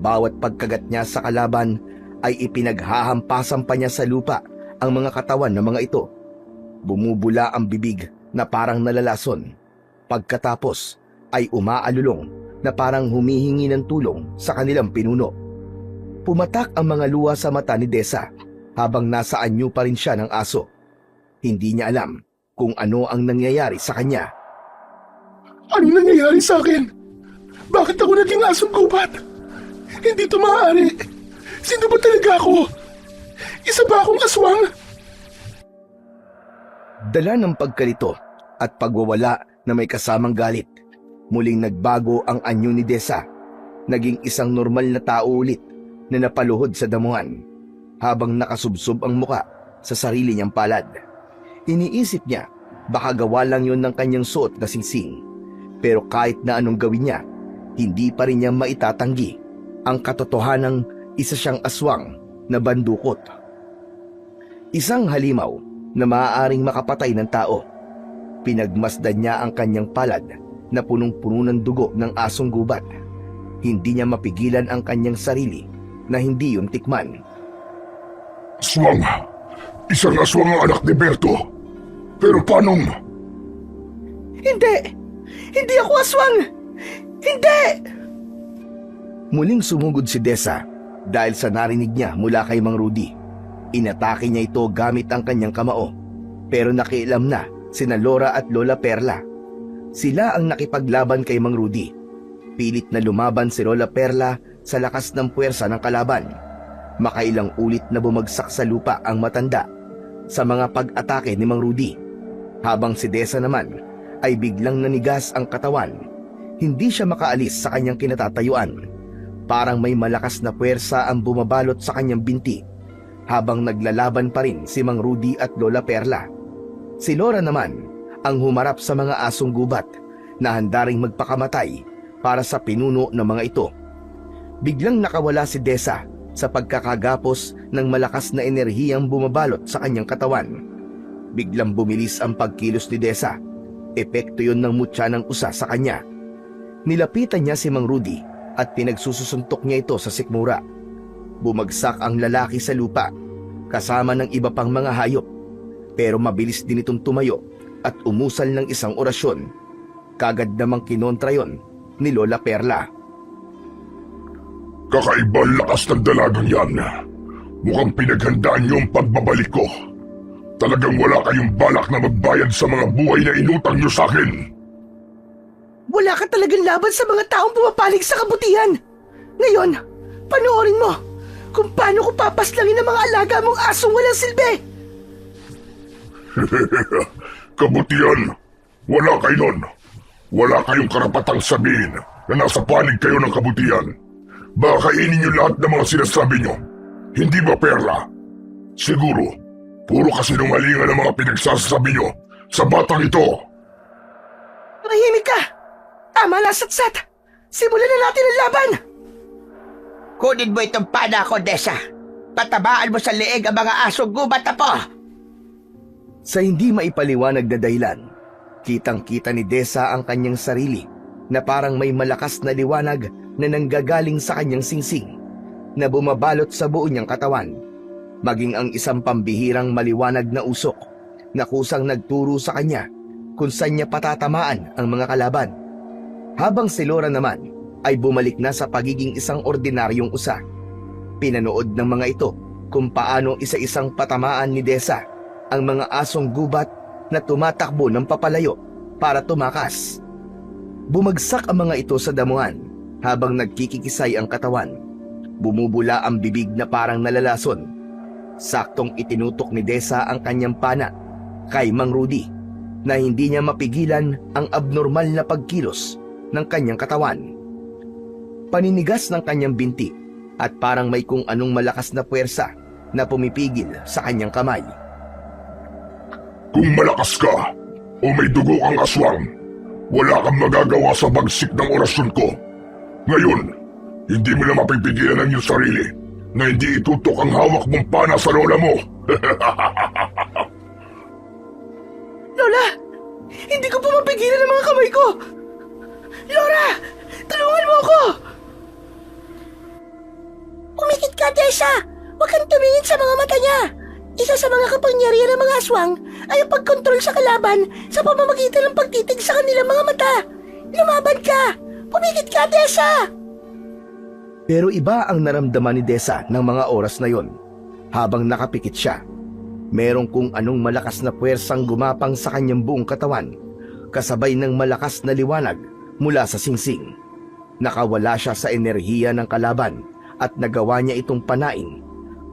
Bawat pagkagat niya sa kalaban ay ipinaghahampasan pa niya sa lupa ang mga katawan ng mga ito. Bumubula ang bibig na parang nalalason. Pagkatapos ay umaalulong na parang humihingi ng tulong sa kanilang pinuno. Pumatak ang mga luha sa mata ni Desa habang nasa anyo pa rin siya ng aso. Hindi niya alam kung ano ang nangyayari sa kanya. Anong nangyayari sa akin? Bakit ako naging asong gubat? Hindi ito maaari. Sino ba talaga ako? Isa ba akong aswang? Dala ng pagkalito at pagwawala na may kasamang galit, muling nagbago ang anyo ni Desa. Naging isang normal na tao ulit na napaluhod sa damuhan habang nakasubsob ang muka sa sarili niyang palad. Iniisip niya baka gawa lang yun ng kanyang suot na singsing. Pero kahit na anong gawin niya, hindi pa rin niya maitatanggi ang katotohanang isa siyang aswang na bandukot. Isang halimaw na maaaring makapatay ng tao. Pinagmasdan niya ang kanyang palad na punong-puno ng dugo ng asong gubat. Hindi niya mapigilan ang kanyang sarili na hindi yun tikman. Aswang. Isang aswang ang anak ni Berto. Pero paanong... Hindi! Hindi ako aswang! Hindi! Muling sumugod si Desa dahil sa narinig niya mula kay Mang Rudy. Inatake niya ito gamit ang kanyang kamao. Pero nakialam na sina Laura at Lola Perla. Sila ang nakipaglaban kay Mang Rudy. Pilit na lumaban si Lola Perla sa lakas ng puwersa ng kalaban. Makailang ulit na bumagsak sa lupa ang matanda sa mga pag-atake ni Mang Rudy. Habang si Desa naman ay biglang nanigas ang katawan. Hindi siya makaalis sa kanyang kinatatayuan. Parang may malakas na puwersa ang bumabalot sa kanyang binti habang naglalaban pa rin si Mang Rudy at Lola Perla. Si Laura naman ang humarap sa mga asong gubat na handa ring magpakamatay para sa pinuno ng mga ito. Biglang nakawala si Desa sa pagkakagapos ng malakas na enerhiyang bumabalot sa kanyang katawan. Biglang bumilis ang pagkilos ni Desa. Epekto yon ng mutya ng usa sa kanya. Nilapitan niya si Mang Rudy at pinagsusuntok niya ito sa sikmura. Bumagsak ang lalaki sa lupa kasama ng iba pang mga hayop. Pero mabilis din itong tumayo at umusal ng isang orasyon. Kagad namang kinontra yon ni Lola Perla. Kakaiba ang lakas ng dalagang yan. Mukhang pinaghandaan niyo ang pagbabalik ko. Talagang wala kayong balak na magbayad sa mga buhay na inutang niyo sa akin. Wala ka talagang laban sa mga taong pumapalig sa kabutihan. Ngayon, panoorin mo kung paano ko papaslangin ang mga alaga mong asong walang silbi. Kabutihan, wala kayo nun. Wala kayong karapatang sabihin na nasa panig kayo ng kabutihan. Baka kainin niyo lahat ng mga sinasabi niyo. Hindi ba, Perla? Siguro, puro kasinungalingan ang mga pinagsasabi niyo sa batang ito. Mahimik ka! Tama na, Satsat! Simulan na natin ang laban! Kunin mo itong pana ko, Desa. Patabaan mo sa leeg ang mga asong gubat, Apo! Sa hindi maipaliwanag na dahilan, kitang-kita ni Desa ang kanyang sarili na parang may malakas na liwanag na nanggagaling sa kanyang singsing na bumabalot sa buo niyang katawan, maging ang isang pambihirang maliwanag na usok na kusang nagturo sa kanya kung saan niya patatamaan ang mga kalaban. Habang si Laura naman ay bumalik na sa pagiging isang ordinaryong usa. Pinanood ng mga ito kung paano isa-isang patamaan ni Desa ang mga asong gubat na tumatakbo ng papalayo para tumakas. Bumagsak ang mga ito sa damuhan habang nagkikikisay ang katawan. Bumubula ang bibig na parang nalalason. Saktong itinutok ni Desa ang kanyang pana kay Mang Rudy na hindi niya mapigilan ang abnormal na pagkilos ng kanyang katawan. Paninigas ng kanyang binti at parang may kung anong malakas na puwersa na pumipigil sa kanyang kamay. Kung malakas ka o may dugo ang aswang, wala kang magagawa sa bagsik ng orasyon ko. Ngayon, hindi mo na mapipigilan ang iyong sarili na hindi itutok ang hawak mong pana sa lola mo. Lola! Hindi ko po mapigilan ang mga kamay ko! Laura! Tulungan mo ako! Umikit ka, Desa! Huwag kang tumingin sa mga mata niya! Isa sa mga kapangyarihan ng mga aswang ay ang pagkontrol sa kalaban sa pamamagitan ng pagtitig sa kanilang mga mata. Lumaban ka! Pumikit ka, Desa! Pero iba ang naramdaman ni Desa ng mga oras na yon. Habang nakapikit siya, merong kung anong malakas na puwersang gumapang sa kanyang buong katawan, kasabay ng malakas na liwanag mula sa singsing. Nakawala siya sa enerhiya ng kalaban at nagawa niya itong panain.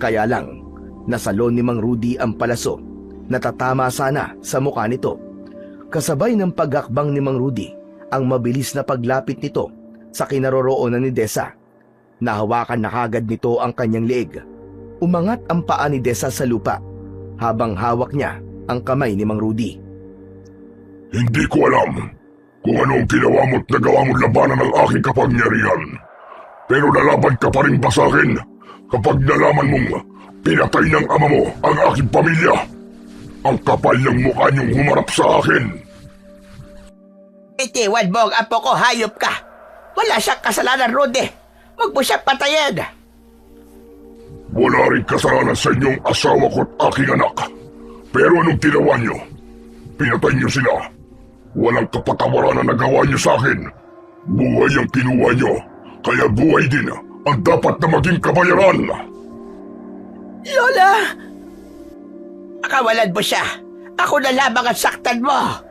Kaya lang, nasalo ni Mang Rudy ang palaso, natatama sana sa mukha nito. Kasabay ng paghakbang ni Mang Rudy, ang mabilis na paglapit nito sa kinaroroonan ni Desa. Nahawakan na kagad nito ang kanyang leeg. Umangat ang paa ni Desa sa lupa habang hawak niya ang kamay ni Mang Rudy. Hindi ko alam kung anong ginawa mo't nagawa mo labanan ng aking kapangyarihan. Pero lalaban ka pa rin ba sa akin kapag nalaman mong pinatay ng ama mo ang aking pamilya? Ang kapal ng mukha niyong humarap sa akin. Itiwan mo ang apo ko, hayop ka! Wala siyang kasalanan, Rudy! Huwag mo siya patayin! Wala rin kasalanan sa inyong asawa ko at aking anak. Pero anong ginawa niyo? Pinatay niyo sila. Walang kapatawaran na nagawa niyo sa akin. Buhay ang kinuha niyo, kaya buhay din ang dapat na maging kabayaran. Lola! Akawalan mo siya! Ako na lamang ang saktan mo!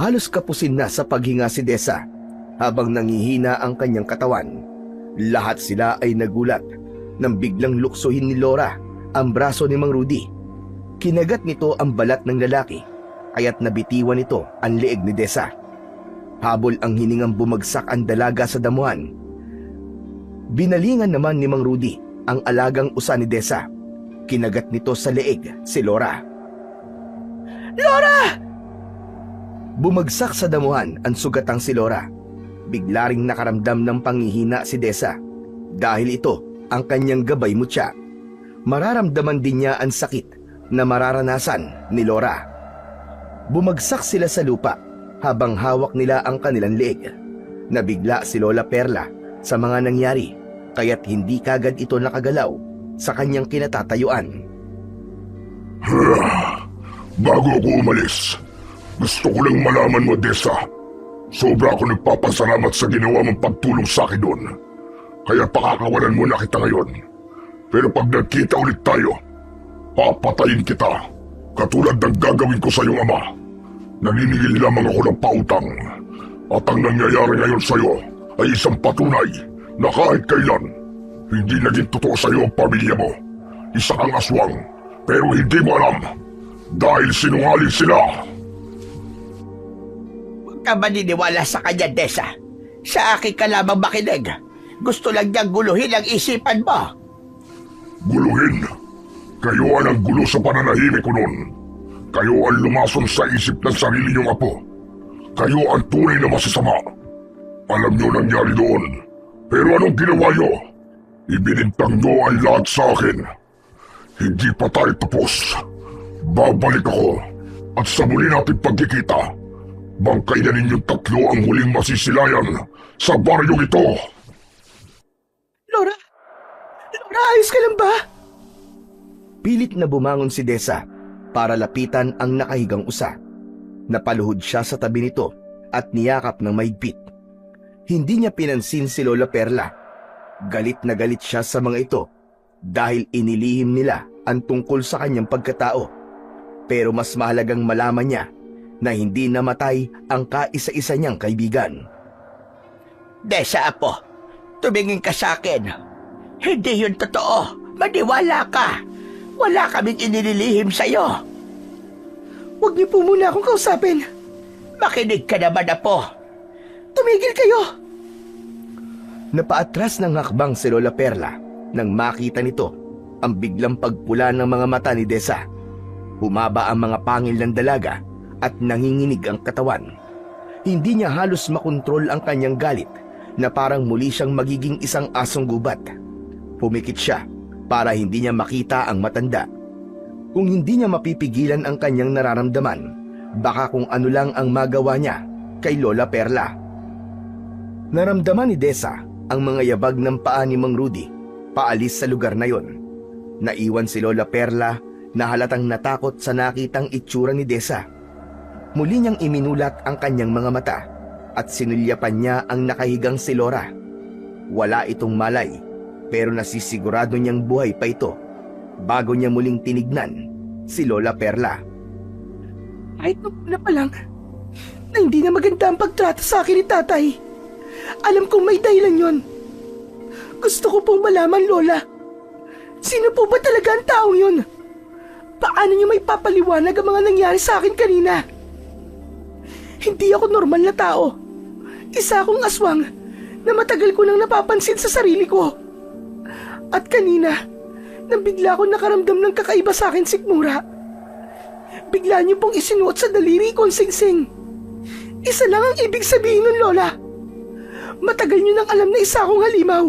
Halos kapusin na sa paghinga si Desa habang nangihina ang kanyang katawan. Lahat sila ay nagulat nang biglang luksuhin ni Laura ang braso ni Mang Rudy. Kinagat nito ang balat ng lalaki, kaya't nabitiwan nito ang leeg ni Desa. Habol ang hiningang bumagsak ang dalaga sa damuhan. Binalingan naman ni Mang Rudy ang alagang usa ni Desa. Kinagat nito sa leeg si Laura. Laura! Bumagsak sa damuhan ang sugatang si Laura. Bigla ring nakaramdam ng panghihina si Desa dahil ito ang kanyang gabay mutya. Mararamdaman din niya ang sakit na mararanasan ni Laura. Bumagsak sila sa lupa habang hawak nila ang kanilang leeg. Nabigla si Lola Perla sa mga nangyari kaya't hindi kagad ito nakagalaw sa kanyang kinatatayuan. Bago ako umalis, gusto ko lang malaman mo, Desa. Sobra ako nagpapasalamat sa ginawa mong pagtulong sa akin doon. Kaya pakakawalan mo na kita ngayon. Pero pag nagkita ulit tayo, papatayin kita. Katulad ng gagawin ko sa iyong ama. Naniningil lamang ako ng pautang. At ang nangyayari ngayon sa iyo ay isang patunay na kahit kailan, hindi naging totoo sa iyo ang pamilya mo. Isa kang aswang, pero hindi mo alam. Dahil sinungaling sila. Ka maniniwala sa kanya, Desa. Sa akin ka lamang makinig. Gusto lang niyang guluhin ang isipan mo. Guluhin? Kayo ang gulo sa pananahimik ko noon. Kayo ang lumason sa isip ng sarili niyong apo. Kayo ang tunay na masasama. Alam niyo nangyari doon. Pero anong ginawa niyo? Ibinintang niyo ang lahat sa akin. Hindi pa tayo tapos. Babalik ako at sa muli nating pagkikita, bangkayan ninyong tatlo ang huling masisilayan sa baryong ito. Laura! Laura, ayos ka lang ba? Pilit na bumangon si Desa para lapitan ang nakahigang usa. Napaluhod siya sa tabi nito at niyakap ng mahigpit. Hindi niya pinansin si Lola Perla. Galit na galit siya sa mga ito dahil inilihim nila ang tungkol sa kanyang pagkatao. Pero mas mahalagang malaman niya na hindi namatay ang kaisa-isa niyang kaibigan. Desa, apo, tumingin ka sa akin. Hindi yun totoo. Maniwala ka. Wala kaming inililihim sa'yo. Huwag niyo po muna akong kausapin. Makinig ka naman, apo. Tumigil kayo! Napaatras ng hakbang si Lola Perla nang makita nito ang biglang pagpula ng mga mata ni Desa. Humaba ang mga pangil ng dalaga at nanginginig ang katawan. Hindi niya halos makontrol ang kanyang galit na parang muli siyang magiging isang asong gubat. Pumikit siya para hindi niya makita ang matanda. Kung hindi niya mapipigilan ang kanyang nararamdaman, baka kung ano lang ang magawa niya kay Lola Perla. Naramdaman ni Desa ang mga yabag ng paa ni Mang Rudy paalis sa lugar na yon. Naiwan si Lola Perla na halatang natakot sa nakitang itsura ni Desa. Muli niyang iminulat ang kanyang mga mata at sinulyapan niya ang nakahigang si Laura. Wala itong malay pero nasisigurado niyang buhay pa ito bago niya muling tinignan si Lola Perla. Kahit nung una pa lang, na hindi na maganda ang pagtrato sa akin ni tatay. Alam kong may dahilan yon. Gusto ko pong malaman, Lola. Sino po ba talaga ang taong yun? Paano niyo may papaliwanag ang mga nangyari sa akin kanina? Hindi ako normal na tao. Isa akong aswang na matagal ko nang napapansin sa sarili ko. At kanina, nang bigla akong nakaramdam ng kakaiba sa akin, Sikmura. Bigla niyo pong isinuot sa daliri ko ang singsing. Isa lang ang ibig sabihin nun, Lola. Matagal niyo nang alam na isa akong halimaw.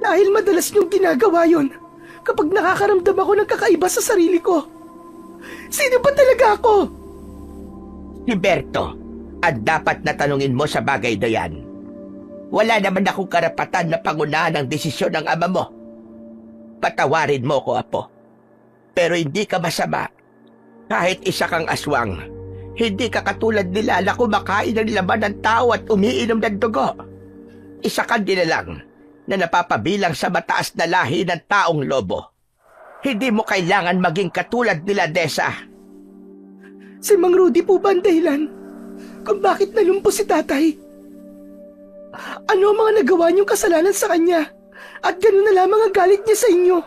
Dahil madalas niyong ginagawa yon kapag nakakaramdam ako ng kakaiba sa sarili ko. Sino ba talaga ako? Liberto, ang dapat na tanungin mo sa bagay na yan. Wala naman akong karapatan na pangunahan ang desisyon ng ama mo. Patawarin mo ko, apo. Pero hindi ka masama. Kahit isa kang aswang, hindi ka katulad nila na kumakain ng laman ng tao at umiinom ng dugo. Isa kang lang na napapabilang sa mataas na lahi ng taong lobo. Hindi mo kailangan maging katulad nila, Desa. Si Mang Rudy po ba ang dahilan kung bakit nalumpo si tatay? Ano ang mga nagawa niyong kasalanan sa kanya? At gano'n na lamang ang galit niya sa inyo?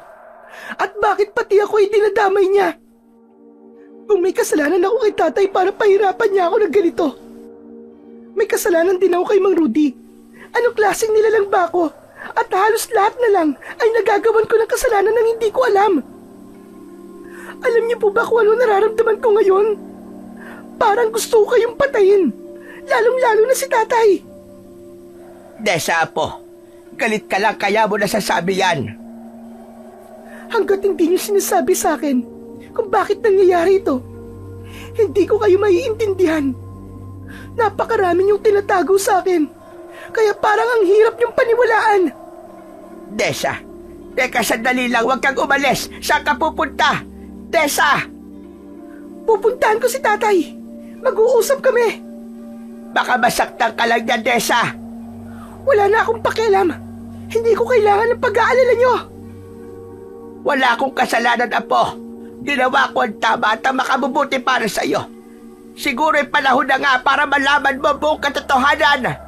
At bakit pati ako ay dinadamay niya? Kung may kasalanan ako kay tatay para pahirapan niya ako ng ganito, may kasalanan din ako kay Mang Rudy. Anong klaseng nilalang ba ako? At halos lahat na lang ay nagagawan ko ng kasalanan nang hindi ko alam. Alam niyo po ba kung ano nararamdaman ko ngayon? Parang gusto ko kayong patayin, lalong-lalo na si tatay. Desa, apo, galit ka lang kaya mo nasasabi yan. Hanggat hindi niyo sinasabi sa akin kung bakit nangyayari ito, hindi ko kayo maiintindihan. Napakarami niyong tinatago sa akin, kaya parang ang hirap niyong paniwalaan. Desa, teka sandali lang, huwag kang umalis. Saan ka pupunta? Desa! Pupuntahan ko si tatay. Mag-uusap kami. Baka masaktan ka lang niya, Desa. Wala na akong pakialam. Hindi ko kailangan ng pag-aalala niyo. Wala akong kasalanan, apo. Ginawa ko ang tama at ang makabubuti para sa iyo. Siguro ay panahon na nga para malaman mo buong katotohanan.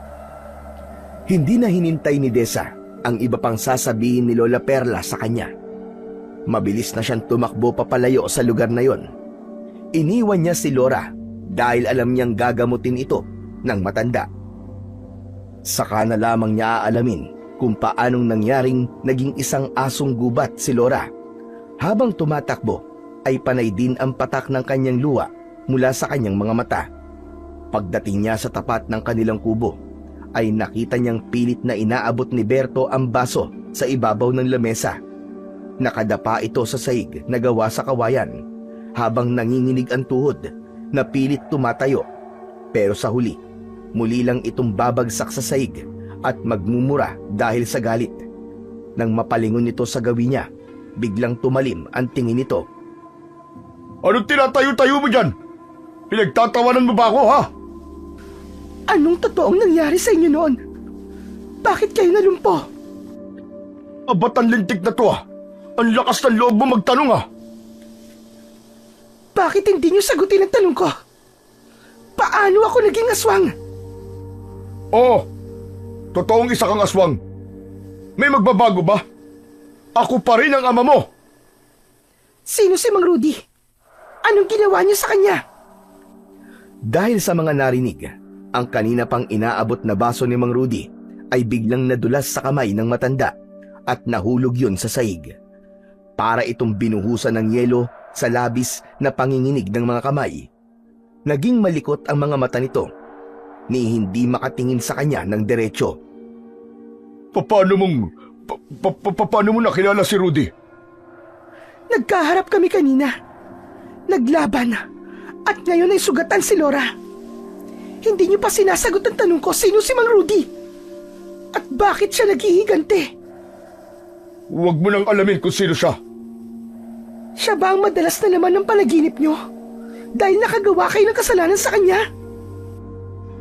Hindi na hinintay ni Desa ang iba pang sasabihin ni Lola Perla sa kanya. Mabilis na siyang tumakbo papalayo sa lugar na yon. Iniwan niya si Laura dahil alam niyang gagamutin ito ng matanda. Saka na lamang niya aalamin kung paanong nangyaring naging isang asong gubat si Laura. Habang tumatakbo ay panay din ang patak ng kanyang luha mula sa kanyang mga mata. Pagdating niya sa tapat ng kanilang kubo ay nakita niyang pilit na inaabot ni Berto ang baso sa ibabaw ng lamesa. Nakadapa ito sa sahig na gawa sa kawayan habang nanginginig ang tuhod na pilit tumatayo. Pero sa huli, muli lang itong babagsak sa sahig at magmumura dahil sa galit. Nang mapalingon ito sa gawin niya, biglang tumalim ang tingin nito. Anong tinatayo-tayo mo dyan? Pinagtatawanan mo ba ako, ha? Anong totoong nangyari sa inyo noon? Bakit kayo nalumpo? Abat ang lintik na to, ha? Ang lakas ng loob mo magtanong, ha? Bakit hindi niyo sagutin ang tanong ko? Paano ako naging aswang? Oo, totoong isa kang aswang. May magbabago ba? Ako pa rin ang ama mo. Sino si Mang Rudy? Anong ginawa niyo sa kanya? Dahil sa mga narinig, ang kanina pang inaabot na baso ni Mang Rudy ay biglang nadulas sa kamay ng matanda at nahulog yun sa sahig. Para itong binuhusan ng yelo sa labis na panginginig ng mga kamay. Naging malikot ang mga mata nito ni hindi makatingin sa kanya ng diretsyo. Paano mo nakilala si Rudy? Nagkaharap kami kanina. Naglaban. At ngayon ay sugatan si Laura. Hindi niyo pa sinasagot ang tanong ko, sino si Mang Rudy? At bakit siya naghihigante? Huwag mo nang alamin kung sino siya. Siya ba ang madalas na laman ng panaginip niyo? Dahil nakagawa kayo ng kasalanan sa kanya?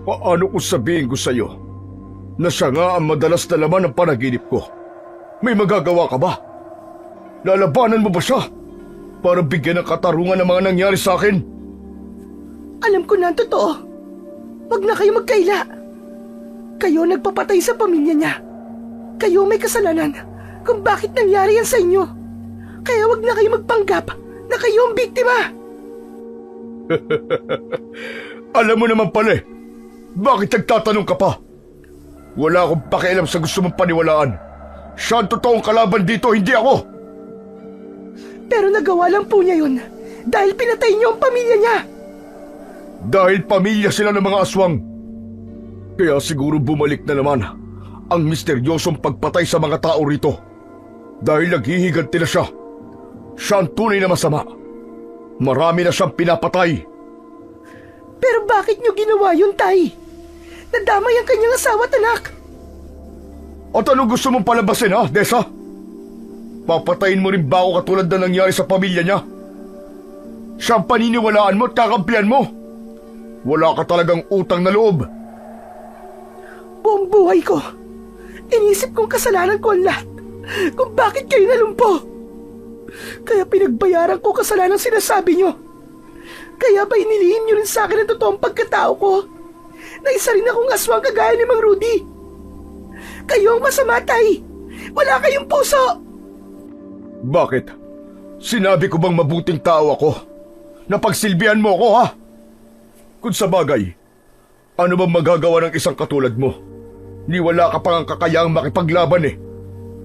Paano kung sabihin ko sa'yo na siya nga ang madalas na laman ng panaginip ko? May magagawa ka ba? Lalabanan mo ba siya para bigyan ng katarungan ng mga nangyari sa akin? Alam ko na ang totoo. Huwag na kayo magkaila. Kayo nagpapatay sa pamilya niya. Kayo may kasalanan kung bakit nangyari yan sa inyo. Kaya huwag na kayo magpanggap na kayo ang biktima. Alam mo naman pala eh. Bakit nagtatanong ka pa? Wala akong pakialam sa gusto mong paniwalaan. Siya ang totoong kalaban dito, hindi ako. Pero nagawa lang po niya yun dahil pinatay niyo ang pamilya niya. Dahil pamilya sila ng mga aswang. Kaya siguro bumalik na naman ang misteryosong pagpatay sa mga tao rito. Dahil naghihiganti na siya. Siya ang tunay na masama. Marami na siyang pinapatay. Pero bakit niyo ginawa yun, Tay? Nadamay ang kanyang asawa at anak. At anong gusto mong palabasin, ha, Desa? Papatayin mo rin ba ako katulad na nangyari sa pamilya niya? Siya ang paniniwalaan mo at kakampihan mo. Wala ka talagang utang na loob. Buong buhay ko, inisip kong kasalanan ko ang lahat kung bakit kayo nalumpo. Kaya pinagbayaran ko kasalanan sinasabi niyo. Kaya ba inilihim niyo rin sa akin ang totoong pagkatao ko? Na isa rin akong aswang kagaya ni Mang Rudy. Kayo ang masama, Tay. Wala kayong puso. Bakit? Sinabi ko bang mabuting tao ako? Napagsilbihan mo ako, ha? Kung sa bagay, ano bang magagawa ng isang katulad mo? Ni wala ka pang kakayaang makipaglaban eh.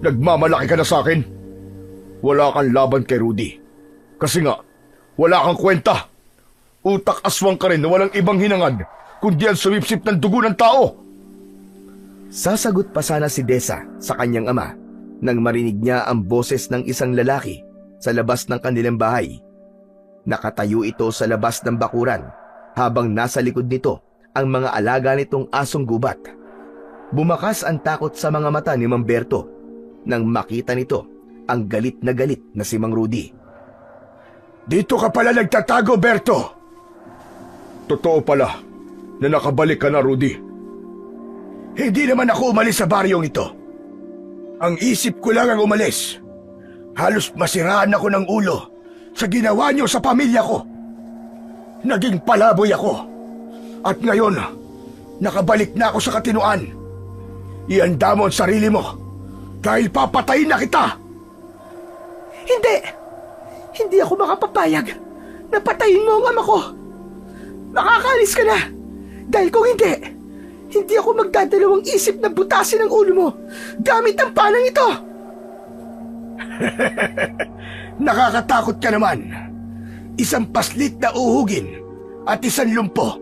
Nagmamalaki ka na sa akin. Wala kang laban kay Rudy. Kasi nga, wala kang kwenta. Utak aswang ka rin na walang ibang hinangad kundi ang sumipsip ng dugo ng tao. Sasagot pa sana si Desa sa kanyang ama nang marinig niya ang boses ng isang lalaki sa labas ng kanilang bahay. Nakatayo ito sa labas ng bakuran habang nasa likod nito ang mga alaga nitong asong gubat. Bumakas ang takot sa mga mata ni Mamberto nang makita nito ang galit na si Mang Rudy. Dito ka pala nagtatago, Berto. Totoo pala na nakabalik ka na, Rudy. Hindi naman ako umalis sa baryong ito. Ang isip ko lang ang umalis. Halos masiraan ako ng ulo sa ginawa niyo sa pamilya ko. Naging palaboy ako. At ngayon, nakabalik na ako sa katinuan. Ihanda mo ang sarili mo dahil papatayin na kita. Hindi! Hindi ako makapapayag na patayin mo ang ama ko. Makakaalis ka na. Dahil kung hindi ako magdadalawang isip na butasin ang ulo mo gamit ang panang ito. Nakakatakot ka naman. Isang paslit na uhugin at isang lumpo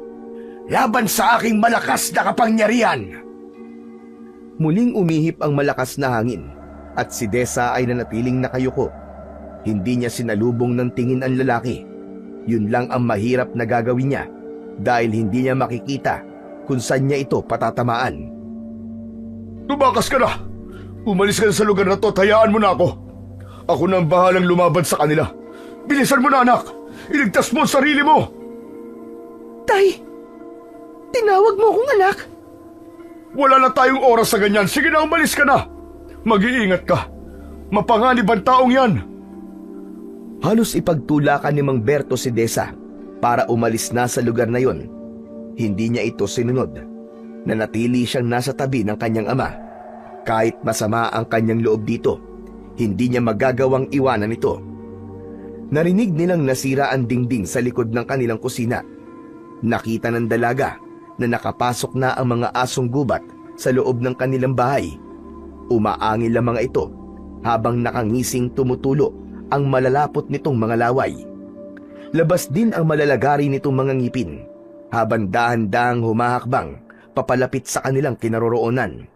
laban sa aking malakas na kapangyarihan. Muling umihip ang malakas na hangin at si Desa ay nanatiling nakayuko. Hindi niya sinalubong ng tingin ang lalaki. Yun lang ang mahirap na gagawin niya dahil hindi niya makikita kung saan niya ito patatamaan. Tumakas ka na! Umalis ka na sa lugar na to at hayaan mo na ako. Ako na ang bahalang lumaban sa kanila. Bilisan mo na, anak! Iligtas mo ang sarili mo! Tay, tinawag mo akong anak. Wala na tayong oras sa ganyan. Sige na, umalis ka na! Mag-iingat ka. Mapanganib ang taong yan. Halos ipagtulakan ni Mang Berto si Desa para umalis na sa lugar na yon. Hindi niya ito sinunod. Nanatili siyang nasa tabi ng kanyang ama. Kahit masama ang kanyang loob dito, hindi niya magagawang iwanan ito. Narinig nilang nasira ang dingding sa likod ng kanilang kusina. Nakita ng dalaga na nakapasok na ang mga asong gubat sa loob ng kanilang bahay. Umaangil ang mga ito habang nakangising tumutulo ang malalapot nitong mga laway. Labas din ang malalagari nitong mga ngipin habang dahan-dahang humahakbang papalapit sa kanilang kinaroroonan.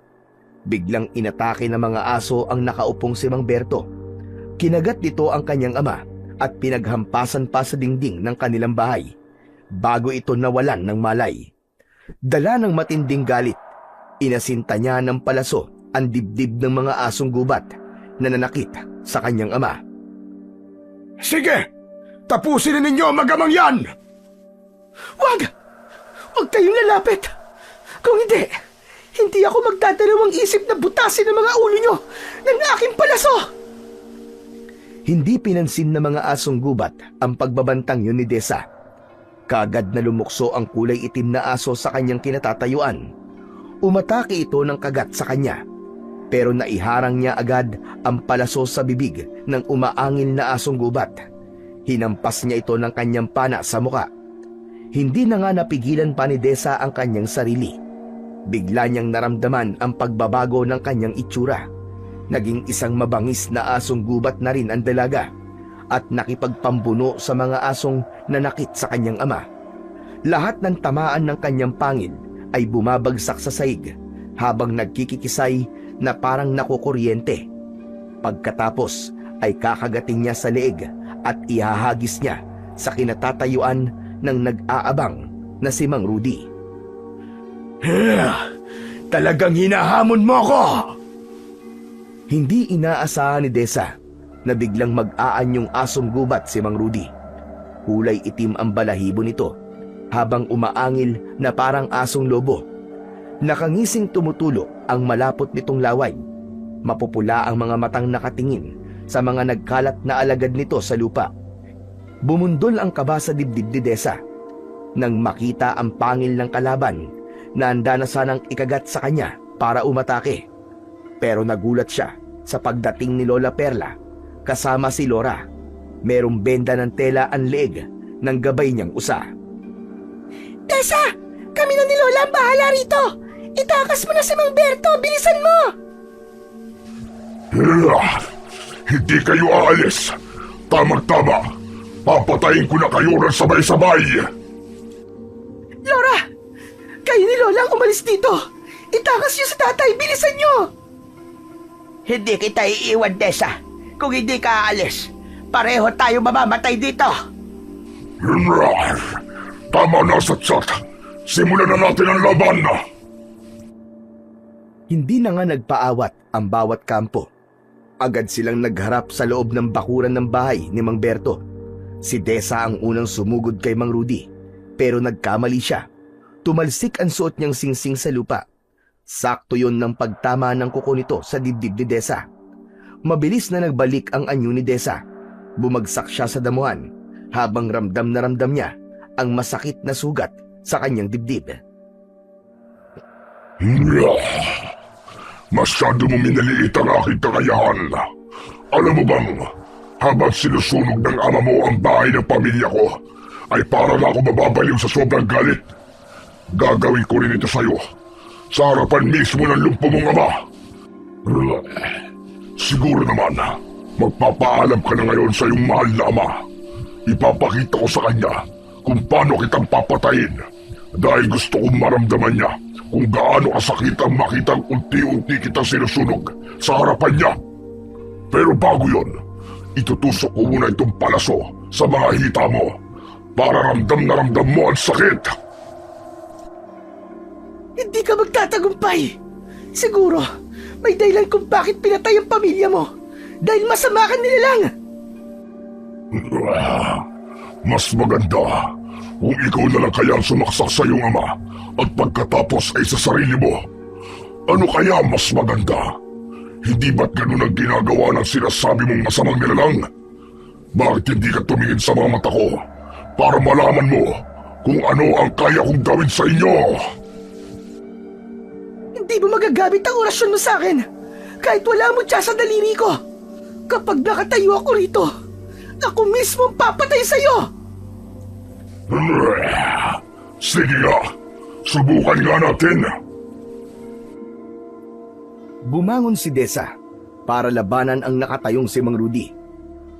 Biglang inatake ng mga aso ang nakaupong si Mang Berto. Kinagat nito ang kanyang ama at pinaghampasan pa sa dingding ng kanilang bahay bago ito nawalan ng malay. Dala ng matinding galit, inasinta niya ng palaso ang dibdib ng mga asong gubat na nanakit sa kanyang ama. Sige! Tapusin na ninyo ang magamang yan! Wag! Huwag kayong lalapit! Kung hindi ako magdadalawang isip na butasin ang mga ulo nyo ng aking palaso! Hindi pinansin ng mga asong gubat ang pagbabantang yun ni Desa. Kagad na lumukso ang kulay itim na aso sa kanyang kinatatayuan. Umatake ito ng kagat sa kanya, pero naiharang niya agad ang palaso sa bibig ng umaangil na asong gubat. Hinampas niya ito ng kanyang pana sa muka. Hindi na nga napigilan pa ni Desa ang kanyang sarili. Bigla niyang naramdaman ang pagbabago ng kanyang itsura. Naging isang mabangis na asong gubat na rin ang dalaga at nakipagpambuno sa mga asong nanakit sa kanyang ama. Lahat ng tamaan ng kanyang pangil ay bumabagsak sa saig habang nagkikikisay na parang nakukuryente. Pagkatapos ay kakagating niya sa leeg at ihahagis niya sa kinatatayuan ng nag-aabang na si Mang Rudy. Talagang hinahamon mo ako! Hindi inaasahan ni Desa na biglang mag-aanyong asong gubat si Mang Rudy. Kulay itim ang balahibo nito habang umaangil na parang asong lobo. Nakangising tumutulo ang malapot nitong laway. Mapupula ang mga matang nakatingin sa mga nagkalat na alagad nito sa lupa. Bumundol ang kaba sa dibdib ni Desa nang makita ang pangil ng kalaban na handa na sanang ikagat sa kanya para umatake. Pero nagulat siya sa pagdating ni Lola Perla kasama si Lora. Merong benda ng tela ang leeg ng gabay niyang usa. Tessa! Kami na ni Lola ang bahala rito! Itakas mo na si Mang Berto! Bilisan mo! Hindi kayo aalis. Tamang-tama. Papatayin ko na kayo ng sabay-sabay. Lora! Kayo ni Lola ang umalis dito! Itakas niyo sa tatay! Bilisan niyo! Hindi kita iiwan, Desa. Kung hindi ka aalis, pareho tayo mamamatay dito. Tama na, Satsat. Simulan na natin ang laban. Hindi na nga nagpaawat ang bawat kampo. Agad silang nagharap sa loob ng bakuran ng bahay ni Mang Berto. Si Desa ang unang sumugod kay Mang Rudy, pero nagkamali siya. Tumalsik ang suot niyang singsing sa lupa. Sakto yon ng pagtama ng kuko nito sa dibdib ni Desa. Mabilis na nagbalik ang anyo ni Desa. Bumagsak siya sa damuhan habang ramdam na ramdam niya ang masakit na sugat sa kanyang dibdib. Masyado mo minaliit ang aking kakayahan. Alam mo bang, habang sinusunog ng ama mo ang bahay ng pamilya ko, ay parang ako mababaliw sa sobrang galit. Gagawin ko rin ito sa'yo, sa harapan mismo ng lumpo mong ama. Siguro naman, magpapaalam ka na ngayon sa iyong mahal na ama. Ipapakita ko sa kanya kung paano kitang papatayin dahil gusto kong maramdaman niya kung gaano kasakit ang makitang unti-unti kitang sinusunog sa harapan niya. Pero bago yon, itutusok ko muna itong palaso sa mga hita mo para ramdam na ramdam mo ang sakit. Hindi ka magtatagumpay. Siguro, may dahilan kung bakit pinatay ang pamilya mo. Dahil masama ka nilalang. Mas maganda kung ikaw na lang kaya ang sumaksak sa iyong ama at pagkatapos ay sa sarili mo. Ano kaya mas maganda? Hindi ba't ganun ang ginagawa ng sinasabi mong masamang nilalang? Bakit hindi ka tumingin sa mga mata ko para malaman mo kung ano ang kaya kong gawin sa inyo? Hindi mo magagamit ang orasyon mo sa akin. Kahit wala mo siya sa daliri ko. Kapag nakatayo ako rito, ako mismo ang papatay sa'yo. Sige nga, subukan nga natin. Bumangon si Desa para labanan ang nakatayong si Mang Rudy.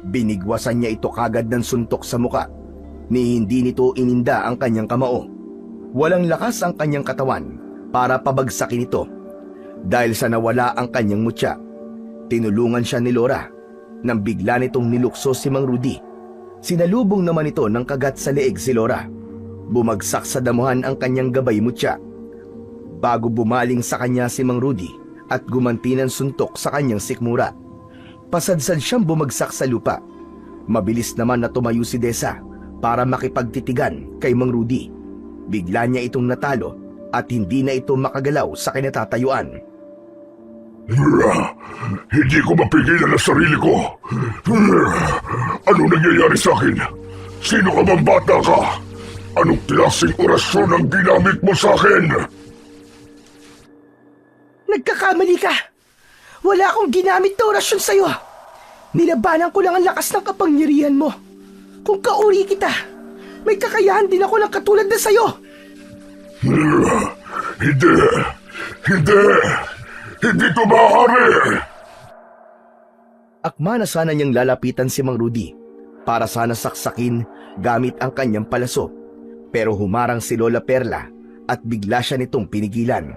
Binigwasan niya ito kagad ng suntok sa muka, ni hindi nito ininda ang kanyang kamao. Walang lakas ang kanyang katawan para pabagsakin ito. Dahil sa nawala ang kanyang mutya, tinulungan siya ni Laura nang bigla nitong nilukso si Mang Rudy. Sinalubong naman ito ng kagat sa leeg si Laura. Bumagsak sa damuhan ang kanyang gabay mutya. Bago bumaling sa kanya si Mang Rudy at gumanti ng suntok sa kanyang sikmura, pasadsad siyang bumagsak sa lupa. Mabilis naman na tumayo si Desa para makipagtitigan kay Mang Rudy. Bigla niya itong natalo at hindi na ito makagalaw sa kinatatayuan. Hindi ko mapigilan ang sarili ko. Ano nangyayari sa akin? Sino ka bang bata ka? Anong klaseng orasyon ang ginamit mo sa akin? Nagkakamali ka. Wala akong ginamit na orasyon sa'yo. Nilabanan ko lang ang lakas ng kapangyarihan mo. Kung kauri kita, may kakayahan din ako ng katulad na sa'yo. Hindi! Hindi ito maaari! Akma na sana niyang lalapitan si Mang Rudy para sana saksakin gamit ang kanyang palaso. Pero humarang si Lola Perla at bigla siya nitong pinigilan.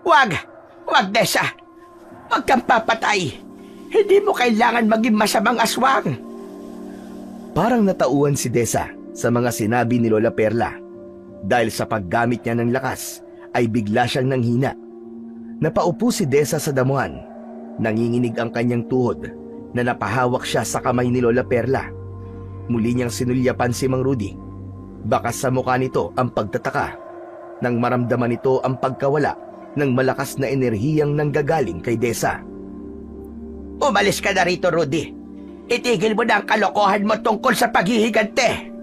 Wag! Wag, Desa! Wag kang papatay! Hindi mo kailangan maging masamang aswang! Parang natauhan si Desa sa mga sinabi ni Lola Perla. Dahil sa paggamit niya ng lakas, ay bigla siyang nanghina. Napaupo si Desa sa damuhan. Nanginginig ang kanyang tuhod na napahawak siya sa kamay ni Lola Perla. Muli niyang sinulyapan si Mang Rudy. Bakas sa mukha nito ang pagtataka nang maramdaman nito ang pagkawala ng malakas na enerhiyang nanggagaling kay Desa. Umalis ka na rito, Rudy. Itigil mo na ang kalokohan mo tungkol sa paghihigante.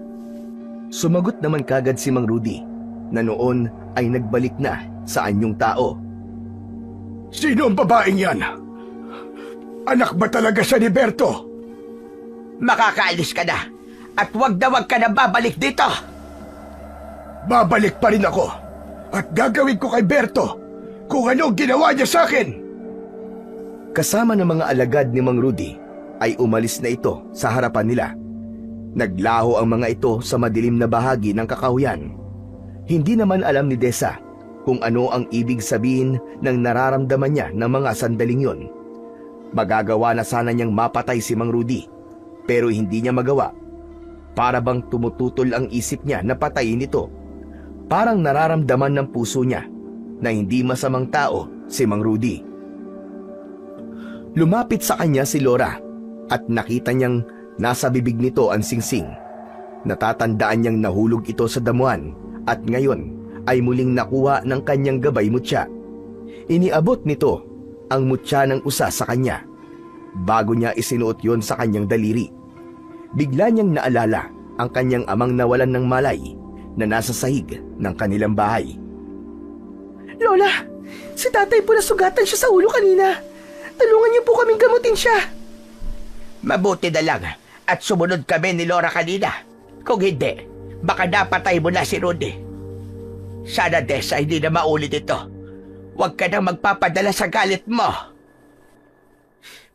Sumagot naman kagad si Mang Rudy na noon ay nagbalik na sa anyong tao. Sino ang babaeng yan? Anak ba talaga siya ni Berto? Makakaalis ka na at wag ka na babalik dito. Babalik pa rin ako at gagawin ko kay Berto kung ano ginawa niya sa akin. Kasama ng mga alagad ni Mang Rudy ay umalis na ito sa harapan nila. Naglaho ang mga ito sa madilim na bahagi ng kakahuyan. Hindi naman alam ni Desa kung ano ang ibig sabihin ng nararamdaman niya ng mga sandaling yon. Magagawa na sana niyang mapatay si Mang Rudy, pero hindi niya magawa. Para bang tumututol ang isip niya na patayin ito. Parang nararamdaman ng puso niya na hindi masamang tao si Mang Rudy. Lumapit sa kanya si Laura at nakita niyang nasa bibig nito ang singsing. Natatandaan niyang nahulog ito sa damuhan at ngayon ay muling nakuha ng kanyang gabay mutya. Iniabot nito ang mutya ng usa sa kanya bago niya isinuot yon sa kanyang daliri. Bigla niyang naalala ang kanyang amang nawalan ng malay na nasa sahig ng kanilang bahay. Lola, si tatay po nasugatan siya sa ulo kanina. Tulungan niyo po kaming gamutin siya. Mabuti na lang at sumunod kami ni Laura kanina. Kung hindi, baka napatay mo na si Rudy. Sana, Desa, hindi na maulit ito. Huwag ka nang magpapadala sa galit mo.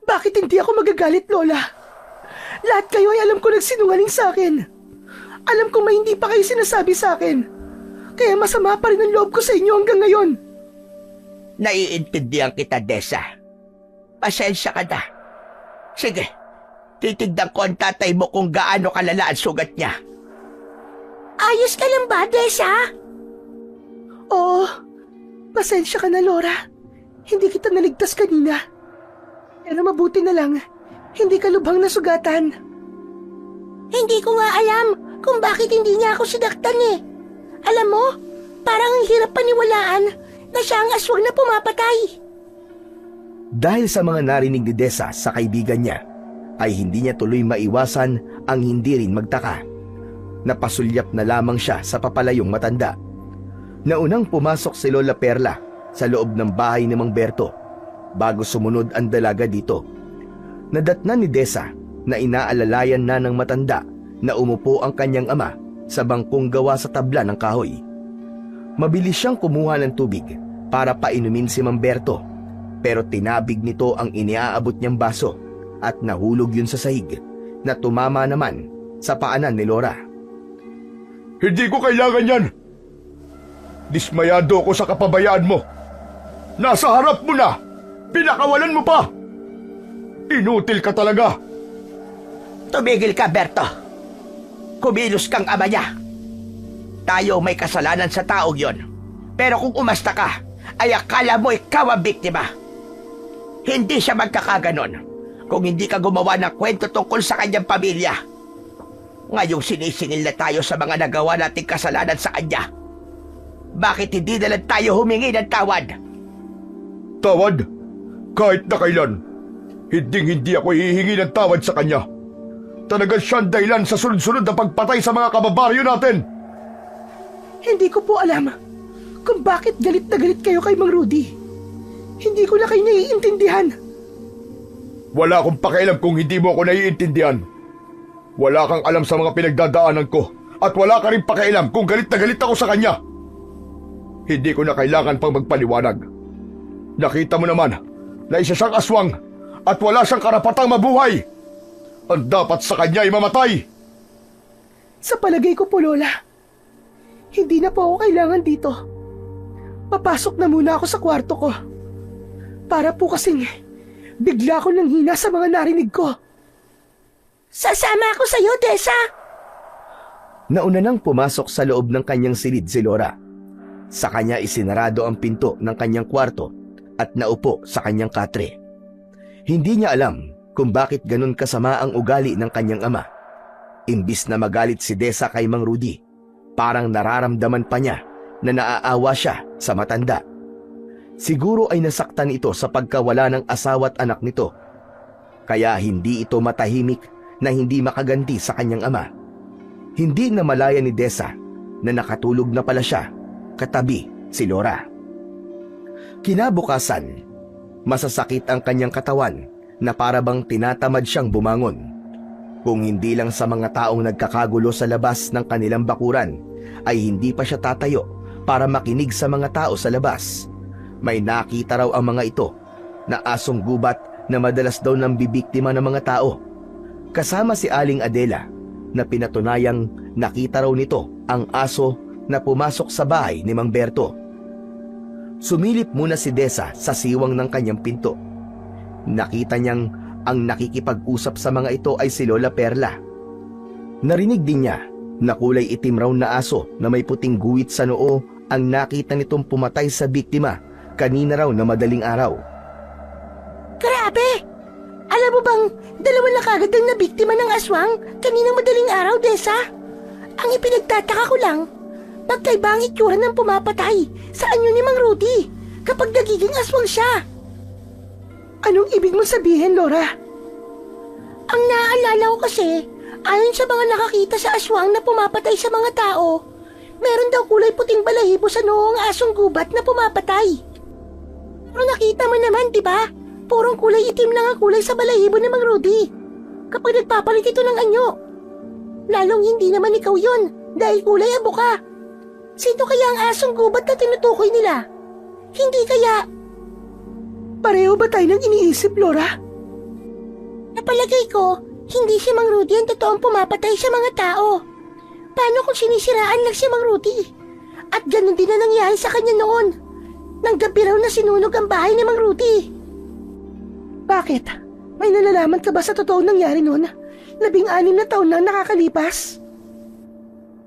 Bakit hindi ako magagalit, Lola? Lahat kayo ay alam ko nagsinungaling sa akin. Alam ko may hindi pa kayo sinasabi sa akin. Kaya masama pa rin ang loob ko sa inyo hanggang ngayon. Naiintindihan kita, Desa. Pasensya ka na. Sige, titignan ko ang tatay mo kung gaano kalala ang sugat niya. Ayos ka lang ba, Desa? Oo, pasensya ka na, Laura. Hindi kita naligtas kanina. Pero mabuti na lang, hindi ka lubhang nasugatan. Hindi ko nga alam kung bakit hindi niya ako sinaktan eh. Alam mo, parang ang hirap paniwalaan na siya ang aswang na pumapatay. Dahil sa mga narinig ni Desa sa kaibigan niya, ay hindi niya tuloy maiwasan ang hindi rin magtaka. Napasulyap na lamang siya sa papalayong matanda. Naunang pumasok si Lola Perla sa loob ng bahay ni Mang Berto bago sumunod ang dalaga dito. Nadatnan ni Desa na inaalalayan na ng matanda na umupo ang kanyang ama sa bangkong gawa sa tabla ng kahoy. Mabilis siyang kumuha ng tubig para painumin si Mang Berto, pero tinabig nito ang iniaabot niyang baso at nahulog yun sa sahig na tumama naman sa paanan ni Laura. Hindi ko kailangan yan. Dismayado ko sa kapabayaan mo. Nasa harap mo na. Pinakawalan mo pa. Inutil ka talaga. Tumigil ka, Berto. Kumilos kang ama niya. Tayo may kasalanan sa taong yon. Pero kung umasta ka, ay akala mo ikaw ang biktima. Hindi siya magkakaganon kung hindi ka gumawa ng kwento tungkol sa kanyang pamilya. Ngayong sinisingil na tayo sa mga nagawa nating kasalanan sa kanya. Bakit hindi na lang tayo humingi ng tawad? Tawad? Kahit na kailan. Hindi ako hihingi ng tawad sa kanya. Talagang siyang dahilan sa sunod-sunod na pagpatay sa mga kababaryo natin. Hindi ko po alam kung bakit galit na galit kayo kay Mang Rudy. Hindi ko na kayo naiintindihan. Wala akong pakialam kung hindi mo ako naiintindihan. Wala kang alam sa mga pinagdadaanan ko at wala ka rin pakialam kung galit na galit ako sa kanya. Hindi ko na kailangan pang magpaliwanag. Nakita mo naman na isa siyang aswang at wala siyang karapatang mabuhay. Ang dapat sa kanya ay mamatay. Sa palagay ko po, Lola, hindi na po ako kailangan dito. Papasok na muna ako sa kwarto ko. Para po kasing bigla ko nang hina sa mga narinig ko. Sasama ako sa'yo, Desa. Nauna nang pumasok sa loob ng kanyang silid si Laura. Sa kanya isinarado ang pinto ng kanyang kwarto at naupo sa kanyang katre. Hindi niya alam kung bakit ganun kasama ang ugali ng kanyang ama. Imbis na magalit si Desa kay Mang Rudy, parang nararamdaman pa niya na naaawa siya sa matanda. Siguro ay nasaktan ito sa pagkawala ng asawa at anak nito. Kaya hindi ito matahimik na hindi makaganti sa kanyang ama. Hindi na malaya ni Desa na nakatulog na pala siya katabi si Laura. Kinabukasan, masasakit ang kanyang katawan na para bang tinatamad siyang bumangon. Kung hindi lang sa mga taong nagkakagulo sa labas ng kanilang bakuran, ay hindi pa siya tatayo para makinig sa mga tao sa labas. May nakita raw ang mga ito na asong gubat na madalas daw nang bibiktima ng mga tao. Kasama si Aling Adela na pinatunayang nakita raw nito ang aso na pumasok sa bahay ni Mang Berto. Sumilip muna si Desa sa siwang ng kanyang pinto. Nakita niyang ang nakikipag-usap sa mga ito ay si Lola Perla. Narinig din niya na kulay itim raw na aso na may puting guwit sa noo ang nakita nitong pumatay sa biktima kanina raw na madaling araw. Grabe! Alam mo bang dalawa na kagad ang nabiktima ng aswang kaninang madaling araw, Desa? Ang ipinagtataka ko lang, magkaiba ang itsura ng pumapatay sa anyo ni Mang Rudy kapag nagiging aswang siya. Anong ibig mong sabihin, Laura? Ang naaalala ko kasi, ayon sa mga nakakita sa aswang na pumapatay sa mga tao, meron daw kulay puting balahibo sa noo ang asong gubat na pumapatay. Pero nakita mo naman, di ba? Purong kulay itim lang ang kulay sa balahibo ni Mang Rudy kapag nagpapalit ito ng anyo. Lalong hindi naman ikaw yun dahil kulay abo ka. Sino kaya ang asong gubat na tinutukoy nila? Hindi kaya... Pareho ba tayo ng iniisip, Laura? Napalagay ko, hindi si Mang Rudy ang totoong pumapatay sa mga tao. Paano kung sinisiraan lang si Mang Rudy? At ganun din na nangyari sa kanya noon. Nang gabi raw na sinunog ang bahay ni Mang Rudy. Bakit? May nalalaman ka ba sa totoong nangyari noon? 16 na taon na nakakalipas.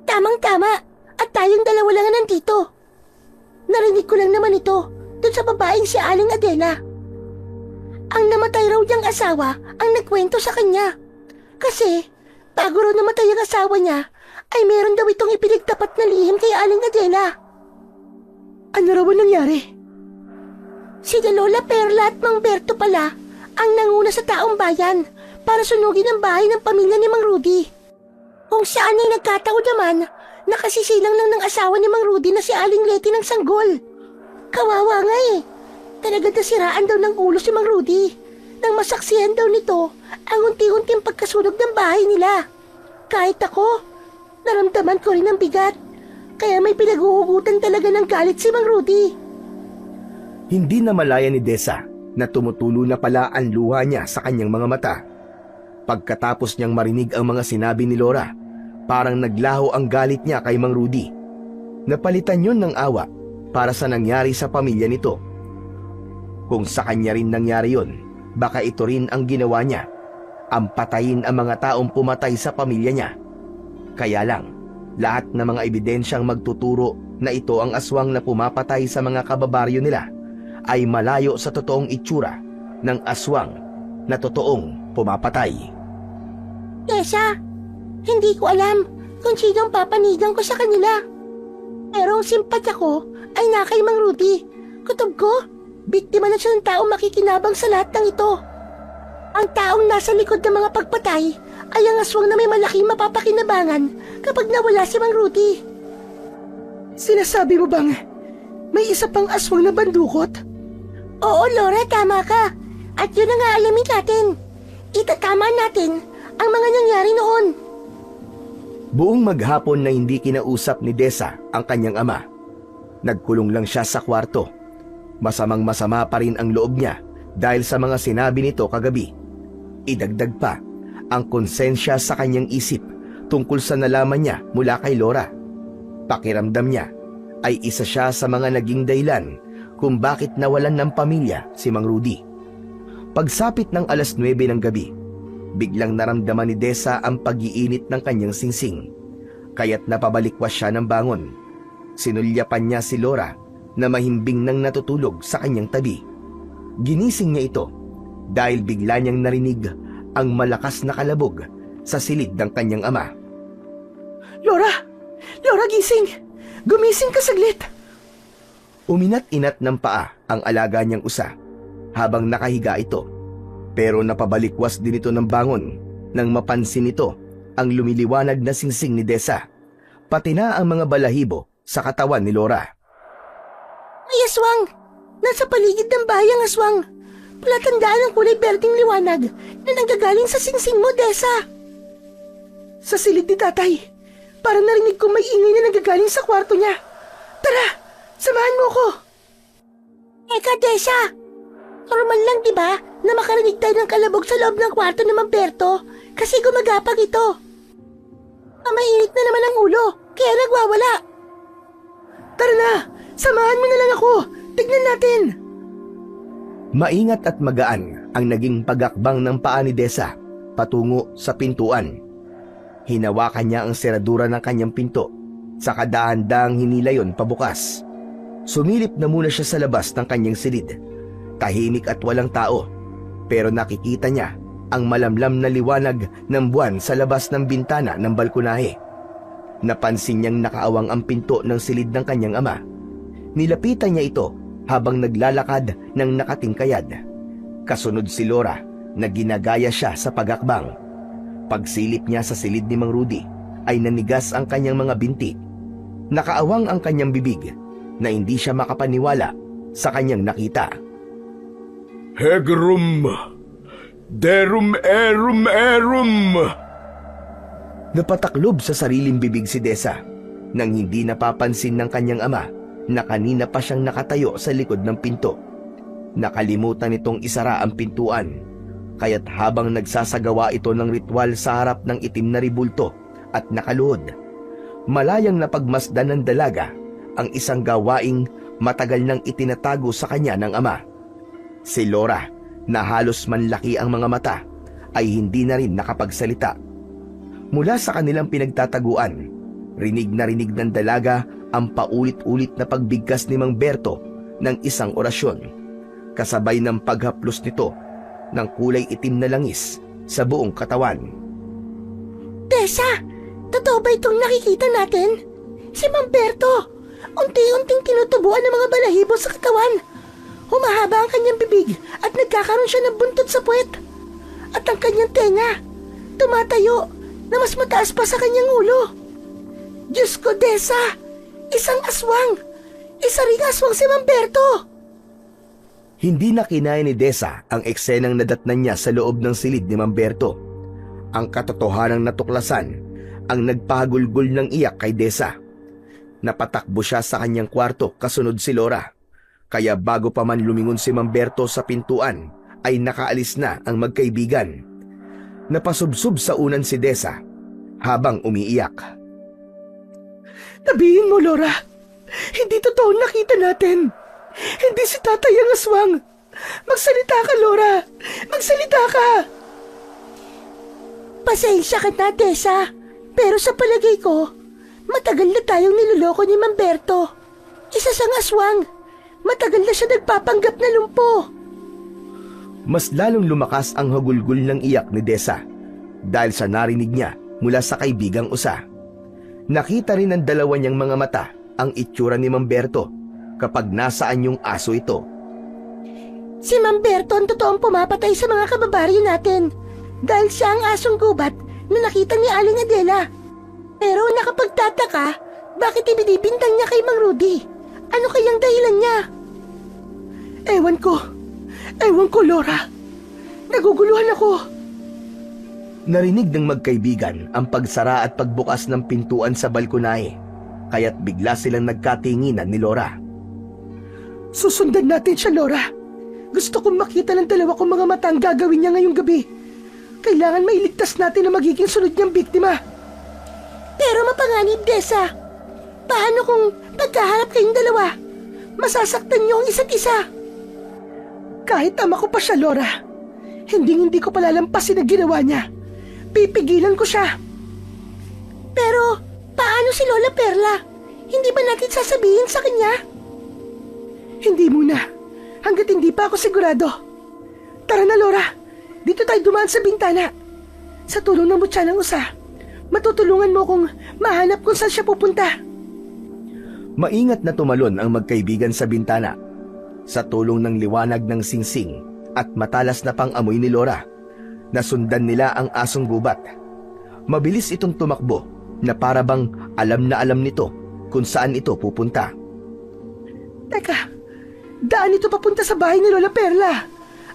Tamang-tama. At tayong dalawa lang ang nandito. Narinig ko lang naman ito dun sa babaeng si Aling Adela. Ang namatay raw niyang asawa ang nagkwento sa kanya. Kasi bago raw namatay ang asawa niya, ay meron daw itong ipinagtapat na lihim kay Aling Adela. Ano raw ang nangyari? Si Lola Perla at Mang Berto pala ang nanguna sa taong bayan para sunugin ang bahay ng pamilya ni Mang Rudy. Kung saan ay nagkataon naman, nakasisilang lang ng asawa ni Mang Rudy na si Aling Leti ng sanggol. Kawawa nga eh. Talaga nasiraan daw ng ulo si Mang Rudy nang masaksihan daw nito ang unti-unting pagkasunog ng bahay nila. Kahit ako, naramdaman ko rin ang bigat. Kaya may pinaghuhugutan talaga ng galit si Mang Rudy. Hindi na malaya ni Desa na tumutulo na pala ang luha niya sa kanyang mga mata. Pagkatapos niyang marinig ang mga sinabi ni Laura, parang naglaho ang galit niya kay Mang Rudy. Napalitan yun ng awa para sa nangyari sa pamilya nito. Kung sa kanya rin nangyari yun, baka ito rin ang ginawa niya, ang patayin ang mga taong pumatay sa pamilya niya. Kaya lang, lahat ng mga ebidensyang magtuturo na ito ang aswang na pumapatay sa mga kababaryo nila ay malayo sa totoong itsura ng aswang na totoong pumapatay. Tessa, hindi ko alam kung sino ang papanigan ko sa kanila. Pero ang simpatya ko ay na kay Mang Rudy. Kutob ko, biktima na siya ng taong makikinabang sa lahat ng ito. Ang taong nasa likod ng mga pagpatay ay ang aswang na may malaking mapapakinabangan kapag nawala si Mang Rudy. Sinasabi mo bang may isa pang aswang na bandukot? Oo, Laura, tama ka. At yun ang aalamin natin. Itatama natin ang mga nangyari noon. Buong maghapon na hindi kinausap ni Desa ang kanyang ama. Nagkulong lang siya sa kwarto. Masamang-masama pa rin ang loob niya dahil sa mga sinabi nito kagabi. Idagdag pa ang konsensya sa kanyang isip tungkol sa nalaman niya mula kay Laura. Pakiramdam niya ay isa siya sa mga naging dahilan kung bakit nawalan ng pamilya si Mang Rudy. Pagsapit ng 9:00 ng gabi, biglang naramdaman ni Desa ang pag-iinit ng kanyang singsing. Kaya't napabalikwas siya ng bangon. Sinulyapan niya si Laura na mahimbing nang natutulog sa kanyang tabi. Ginising niya ito dahil bigla niyang narinig ang malakas na kalabog sa silid ng kanyang ama. Laura! Laura, gising! Gumising ka saglit! Uminat-inat ng paa ang alaga niyang usa habang nakahiga ito. Pero napabalikwas din ito ng bangon nang mapansin nito ang lumiliwanag na singsing ni Desa, pati na ang mga balahibo sa katawan ni Laura. May aswang! Nasa paligid ng bahay ang aswang. Palatandaan ang kulay berdeng liwanag na nanggagaling sa singsing mo, Desa. Sa silid ni tatay, parang narinig kong may ingay na nanggagaling sa kwarto niya. Tara, samahan mo ko. Eka, Desa. Normal lang, di ba, na makarinig tayo ng kalabog sa loob ng kwarto ni Mamberto kasi gumagapag ito. Mainit na naman ang ulo, kaya nagwawala. Tara na, samahan mo na lang ako. Tignan natin. Maingat at magaan ang naging pagakbang ng paa ni Desa patungo sa pintuan. Hinawakan niya ang seradura ng kanyang pinto, saka dahan-dahang hinila yon pabukas. Sumilip na muna siya sa labas ng kanyang silid. Tahimik at walang tao, pero nakikita niya ang malamlam na liwanag ng buwan sa labas ng bintana ng balkonahe. Napansin niyang nakaawang ang pinto ng silid ng kanyang ama. Nilapitan niya ito habang naglalakad ng nakatingkayad. Kasunod si Laura na ginagaya siya sa pagakbang. Pagsilip niya sa silid ni Mang Rudy ay nanigas ang kanyang mga binti. Nakaawang ang kanyang bibig na hindi siya makapaniwala sa kanyang nakita. Hegrum, derum erum erum. Napataklob sa sariling bibig si Desa nang hindi napapansin ng kanyang ama na kanina pa siyang nakatayo sa likod ng pinto. Nakalimutan nitong isara ang pintuan, kaya't habang nagsasagawa ito ng ritual sa harap ng itim na ribulto at nakaluhod, malayang napagmasdan ng dalaga ang isang gawaing matagal nang itinatago sa kanya ng ama. Si Laura, na halos manlaki ang mga mata, ay hindi na rin nakapagsalita. Mula sa kanilang pinagtataguan, rinig na rinig ng dalaga ang paulit-ulit na pagbigkas ni Mang Berto ng isang orasyon, kasabay ng paghaplos nito ng kulay itim na langis sa buong katawan. Tessa, totoo ba itong nakikita natin? Si Mamberto, unti-unting tinutubuan ng mga balahibo sa katawan. Humahaba ang kanyang bibig at nagkakaroon siya ng buntot sa puwet. At ang kanyang tenga, tumatayo na mas mataas pa sa kanyang ulo. Diyos ko, Tessa, isang aswang. Isa ring aswang si Mamberto. Hindi na kinaya ni Desa ang eksenang nadatnan niya sa loob ng silid ni Mamberto. Ang katotohanang natuklasan ang nagpahagulgol ng iyak kay Desa. Napatakbo siya sa kanyang kwarto kasunod si Laura. Kaya bago pa man lumingon si Mamberto sa pintuan, ay nakaalis na ang magkaibigan. Napasubsob sa unan si Desa habang umiiyak. Tabihin mo, Laura. Hindi totoo nakita natin. Hindi si tatay ang aswang. Magsalita ka, Laura. Magsalita ka. Pasensya ka na, Tessa. Pero sa palagay ko, matagal na tayong niloloko ni Mamberto. Isa siyang aswang. Matagal na siya nagpapanggap na lumpo. Mas lalong lumakas ang hagulgol ng iyak ni Desa dahil sa narinig niya mula sa kaibigang usa. Nakita rin ng dalawa niyang mga mata ang itsura ni Mamberto kapag nasaan yung aso ito. Si Mamberto ang totoong pumapatay sa mga kababaryo natin dahil siya ang asong gubat na nakita ni Aling Adela. Pero nakapagtataka, bakit ibinibintang niya kay Mang Rudy? Ano kayang dahilan niya? Ewan ko, Laura. Naguguluhan ako. Narinig ng magkaibigan ang pagsara at pagbukas ng pintuan sa balkonahe, kaya't bigla silang nagkatinginan ni Laura. Susundan natin siya, Laura. Gusto kong makita ng dalawa kong mga mata ang gagawin niya ngayong gabi. Kailangan mailigtas natin ang magiging sunod niyang biktima. Pero mapanganib, Desa. Paano kung pagkaharap kayong dalawa, masasaktan niyo ang isa't isa? Kahit ama ko pa siya, Laura. Hindi ko palalampasin ang ginawa niya. Pipigilan ko siya. Pero paano si Lola Perla? Hindi ba natin sasabihin sa kanya? Hindi muna. Hanggat hindi pa ako sigurado. Tara na, Laura. Dito tayo dumaan sa bintana. Sa tulong ng mutya ng usa, matutulungan mo kung mahanap kung saan siya pupunta. Maingat na tumalon ang magkaibigan sa bintana. Sa tulong ng liwanag ng singsing at matalas na pang-amoy ni Laura, nasundan nila ang asong gubat. Mabilis itong tumakbo na para bang alam na alam nito kung saan ito pupunta. Teka, daan ito papunta sa bahay ni Lola Perla.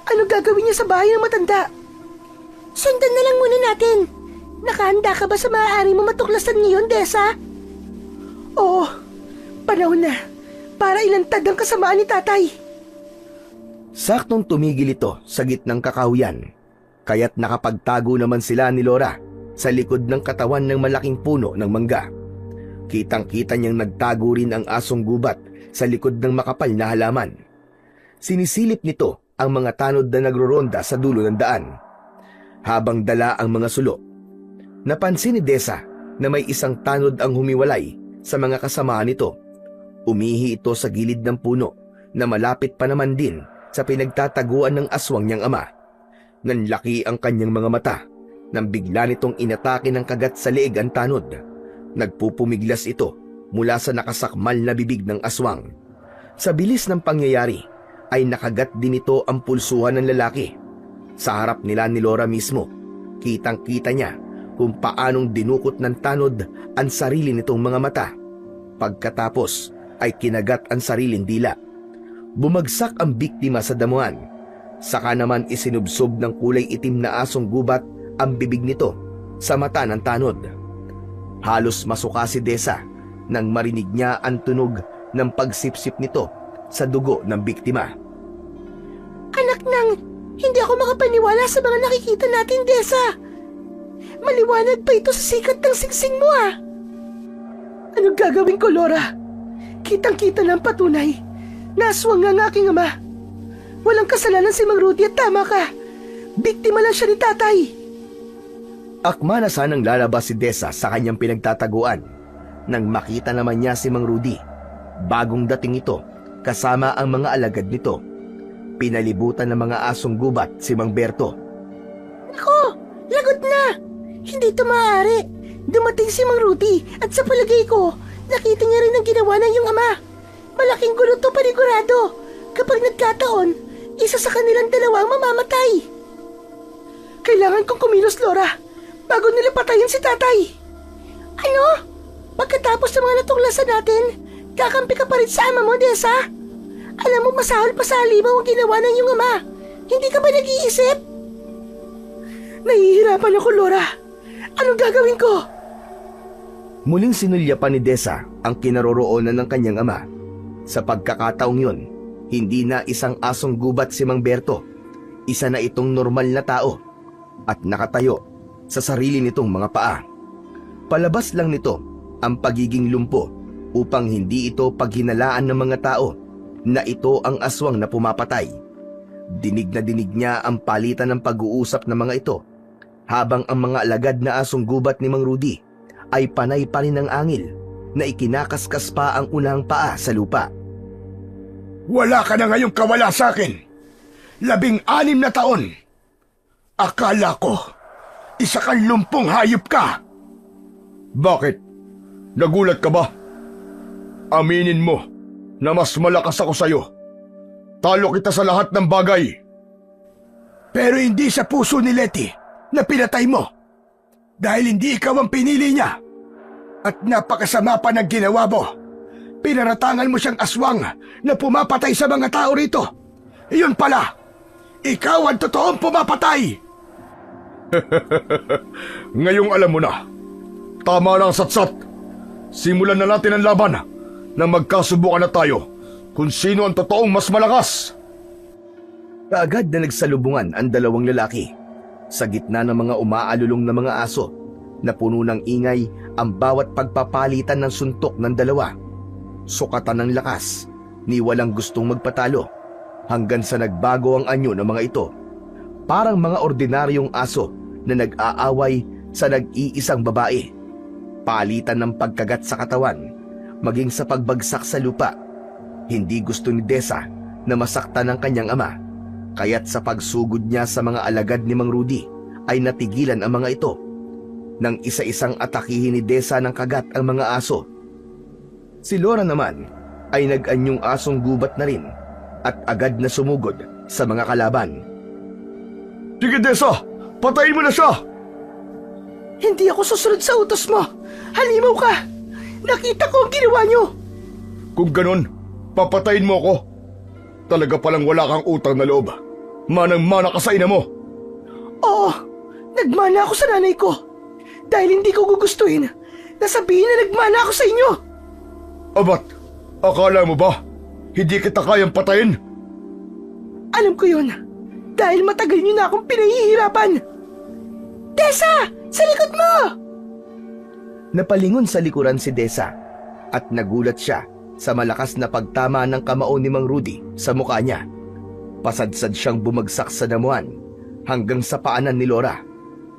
Ano gagawin niya sa bahay ng matanda? Sundan na lang muna natin. Nakahanda ka ba sa maaari mo matuklasan ngayon, Desa? Oo, panahon na para ilantad ang kasamaan ni tatay. Saktong tumigil ito sa gitnang kakahuyan, kaya't nakapagtago naman sila ni Laura sa likod ng katawan ng malaking puno ng mangga. Kitang-kita niyang nagtago rin ang asong gubat sa likod ng makapal na halaman. Sinisilip nito ang mga tanod na nagroronda sa dulo ng daan, habang dala ang mga sulo. Napansin ni Desa na may isang tanod ang humiwalay sa mga kasamaan nito. Umihi ito sa gilid ng puno na malapit pa naman din sa pinagtataguan ng aswang niyang ama. Nanlaki ang kanyang mga mata nang bigla nitong inatake ng kagat sa leeg ang tanod. Nagpupumiglas ito mula sa nakasakmal na bibig ng aswang. Sa bilis ng pangyayari ay nakagat din ito ang pulsuhan ng lalaki. Sa harap nila ni Laura mismo, kitang-kita niya kung paanong dinukot ng tanod ang sarili nitong mga mata. Pagkatapos ay kinagat ang sariling dila. Bumagsak ang biktima sa damuhan. Saka naman isinubsob ng kulay itim na asong gubat ang bibig nito sa mata ng tanod. Halos masuka si Desa nang marinig niya ang tunog ng pagsipsip nito sa dugo ng biktima. Anak nang, hindi ako makapaniwala sa mga nakikita natin, Desa. Maliwanag pa ito sa sikat ng singsing mo, ah. Anong gagawin ko, Laura? Kitang-kita ng patunay na aswang nga ang aking ama. Walang kasalanan si Mang Rudy at tama ka. Biktima lang siya ni tatay. Akma na sanang lalabas si Desa sa kanyang pinagtataguan nang makita naman niya si Mang Rudy. Bagong dating ito kasama ang mga alagad nito. Pinalibutan ng mga asong gubat si Mang Berto. Ako, lagot na! Hindi ito maaari. Dumating si Mang Rudy at sa palagay ko, nakita niya rin ang ginawa ng iyong ama. Malaking gulo to panigurado. Kapag nagkataon, isa sa kanilang dalawa ang mamamatay. Kailangan kong kumilos, Laura, bago nila patayin si tatay. Ano? Pagkatapos ng mga natuklasan natin, kakampi ka pa rin sa ama mo, Desa? Alam mo, masahol pa sa halimaw ang ginawa ng iyong ama. Hindi ka ba nag-iisip? Nahihirapan ako, Laura. Anong gagawin ko? Muling sinulya pa ni Desa ang kinaroroonan ng kanyang ama. Sa pagkakataong yun, hindi na isang asong gubat si Mang Berto. Isa na itong normal na tao at nakatayo sa sarili nitong mga paa. Palabas lang nito ang pagiging lumpo upang hindi ito paghinalaan ng mga tao na ito ang aswang na pumapatay. Dinig na dinig niya ang palitan ng pag-uusap ng mga ito habang ang mga alagad na asong gubat ni Mang Rudy ay panay pa rin ng angil na ikinakaskas pa ang unang paa sa lupa. Wala ka na ngayong kawala sa akin. 16 na taon. Akala ko, isa kang lumpong hayop ka. Bakit? Nagulat ka ba? Aminin mo na mas malakas ako sa'yo. Talo kita sa lahat ng bagay. Pero hindi sa puso ni Letty na pinatay mo. Dahil hindi ikaw ang pinili niya. At napakasama pa ng ginawa mo. Pinaratangan mo siyang aswang na pumapatay sa mga tao rito. Iyon pala, ikaw ang totoong pumapatay. Ngayong alam mo na. Tama na ang satsat. Simulan na natin ang laban na magkasubukan na tayo kung sino ang totoong mas malakas. Kaagad na nagsalubungan ang dalawang lalaki. Sa gitna ng mga umaalulong na mga aso na puno ng ingay ang bawat pagpapalitan ng suntok ng dalawa. Sukatan ng lakas, ni walang gustong magpatalo hanggang sa nagbago ang anyo ng mga ito. Parang mga ordinaryong aso na nag-aaway sa nag-iisang babae. Palitan ng pagkagat sa katawan, maging sa pagbagsak sa lupa. Hindi gusto ni Desa na masaktan ng kanyang ama, kaya't sa pagsugod niya sa mga alagad ni Mang Rudy ay natigilan ang mga ito. Nang isa-isang atakihin ni Desa ng kagat ang mga aso. Si Laura naman ay nag-anyong asong gubat na rin at agad na sumugod sa mga kalaban. Sige Desa, patayin mo na siya! Hindi ako susunod sa utos mo. Halimaw ka. Nakita ko ang ginawa niyo. Kung ganun, papatayin mo ako. Talaga palang wala kang utang na loob. Manang-mana ka sa ina mo. Oo, nagmana ako sa nanay ko. Dahil hindi ko gugustuhin na sabihin na nagmana ako sa inyo. Abat, akala mo ba hindi kita kayang patayin? Alam ko yun. Dahil matagal niyo na akong pinahihirapan. Desa! Sa likod mo! Napalingon sa likuran si Desa at nagulat siya sa malakas na pagtama ng kamao ni Mang Rudy sa mukha niya. Pasadsad siyang bumagsak sa damuhan hanggang sa paanan ni Laura.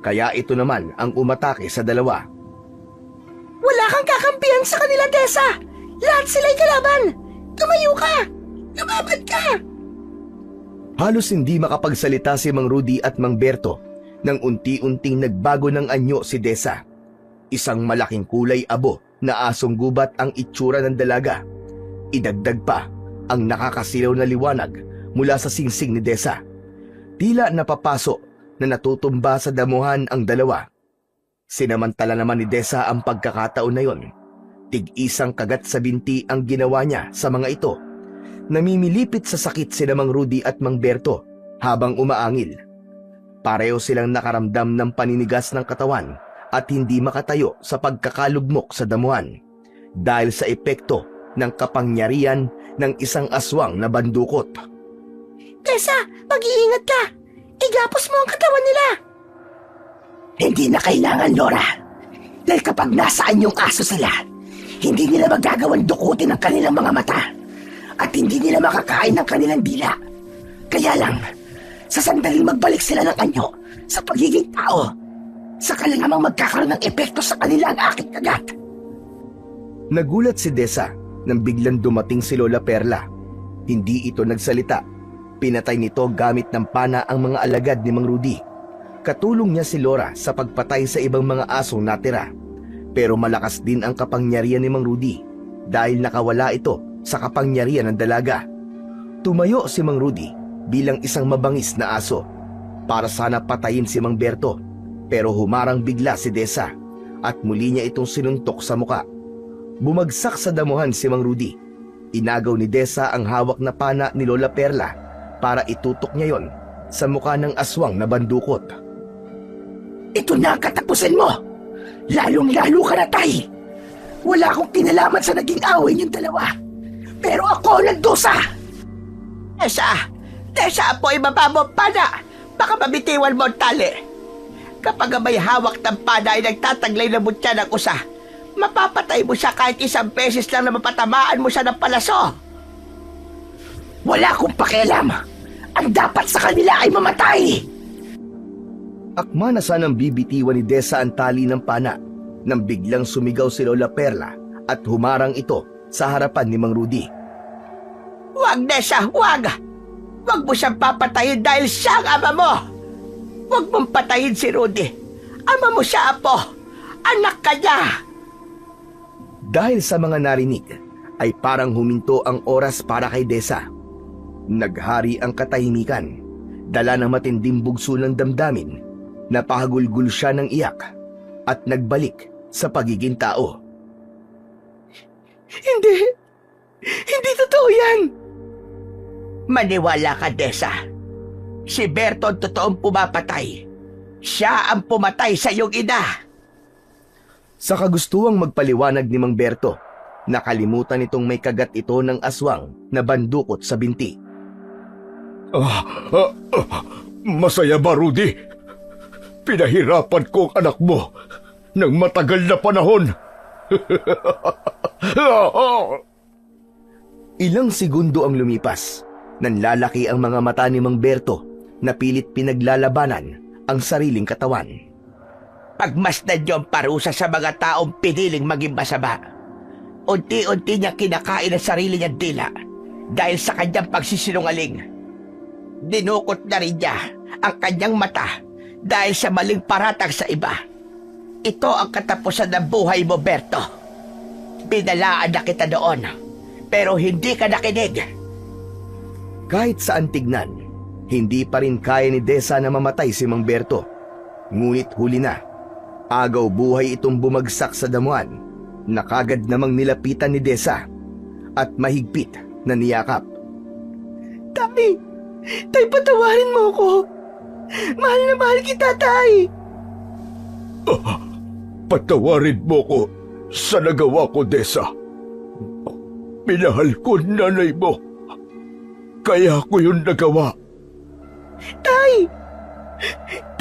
Kaya ito naman ang umatake sa dalawa. Wala kang kakampihan sa kanila, Desa! Lahat sila'y kalaban! Tumayo ka! Lumabad ka! Halos hindi makapagsalita si Mang Rudy at Mang Berto nang unti-unting nagbago ng anyo si Desa. Isang malaking kulay abo na asong gubat ang itsura ng dalaga. Idagdag pa ang nakakasilaw na liwanag mula sa singsing ni Desa. Tila napapaso na natutumba sa damuhan ang dalawa. Sinamantala naman ni Desa ang pagkakataon na yon. Tig-isang kagat sa binti ang ginawa niya sa mga ito. Namimilipit sa sakit sina Mang Rudy at Mang Berto habang umaangil. Pareho silang nakaramdam ng paninigas ng katawan at hindi makatayo sa pagkakalugmok sa damuhan dahil sa epekto ng kapangyarihan ng isang aswang na bandukot. Desa, mag-iingat ka! Igapos mo ang katawan nila! Hindi na kailangan, Laura. Dahil kapag nasaan yung aso sila, Hindi nila magagawang dukutin ang kanilang mga mata at hindi nila makakain ng kanilang dila. Kaya lang, sa sandaling magbalik sila ng anyo sa pagiging tao, saka lamang magkakaroon ng epekto sa kanila ang aking kagat. Nagulat si Desa nang biglang dumating si Lola Perla. Hindi ito nagsalita. Pinatay nito gamit ng pana ang mga alagad ni Mang Rudy. Katulong niya si Laura sa pagpatay sa ibang mga asong natira. Pero malakas din ang kapangyarihan ni Mang Rudy dahil nakawala ito sa kapangyarihan ng dalaga. Tumayo si Mang Rudy bilang isang mabangis na aso para sana patayin si Mang Berto, pero humarang bigla si Desa at muli niya itong sinuntok sa muka. Bumagsak sa damuhan si Mang Rudy. Inagaw ni Desa ang hawak na pana ni Lola Perla para itutok niya yon sa muka ng aswang na bandukot. Ito na ang katapusan mo! Lalong-lalo ka na, Tay! Wala akong kinalaman sa naging away niyong dalawa. Pero ako nagdusa! Tessa, po ibaba mo ang pana! Baka mabitiwan mo ang tali! Kapag may hawak ng pana ay nagtataglay na mutya ng usa, mapapatay mo siya kahit isang beses lang na mapatamaan mo siya ng palaso! Wala akong pakialam! Ang dapat sa kanila ay mamatay! Akma na sanang bibitiwan ni Desa ang tali ng pana nang biglang sumigaw si Lola Perla at humarang ito sa harapan ni Mang Rudy. Huwag, Desa, huwag! Huwag mo siyang papatayin dahil siya ang ama mo! Huwag mong patayin si Rudy! Ama mo siya, Apo! Anak ka niya! Dahil sa mga narinig, ay parang huminto ang oras para kay Desa. Naghari ang katahimikan, dala ng matinding bugso ng damdamin. Napahagulgul siya ng iyak at nagbalik sa pagiging tao. Hindi totoo yan! Maniwala ka, Desa. Si Berto ang totoong pumapatay. Siya ang pumatay sa iyong ina. Sa kagustuhang magpaliwanag ni Mang Berto, nakalimutan itong may kagat ito ng aswang na bandukot sa binti. Masaya ba, Rudy? Pinahirapan ko ang anak mo ng matagal na panahon. Ilang segundo ang lumipas. Nanlalaki ang mga mata ni Mang Berto na pilit pinaglalabanan ang sariling katawan. Pagmasdan niyo ang parusa sa mga taong piniling maging masama. Unti-unti niya kinakain ang sarili niyang dila dahil sa kanyang pagsisinungaling. Dinukot na rin niya ang kanyang mata dahil sa maling paratang sa iba. Ito ang katapusan ng buhay mo, Berto. Binalaan na kita doon, pero hindi ka nakinig. Kahit saan tignan, hindi pa rin kaya ni Desa na mamatay si Mang Berto. Ngunit huli na, agaw buhay itong bumagsak sa damuhan na kagad namang nilapitan ni Desa at mahigpit na niyakap. Tay, patawarin mo ko. Mahal na mahal kita, Tay. Patawarin mo ko sa nagawa ko, Desa. Minahal ko nanay mo. Kaya ko yun nagawa. Tay,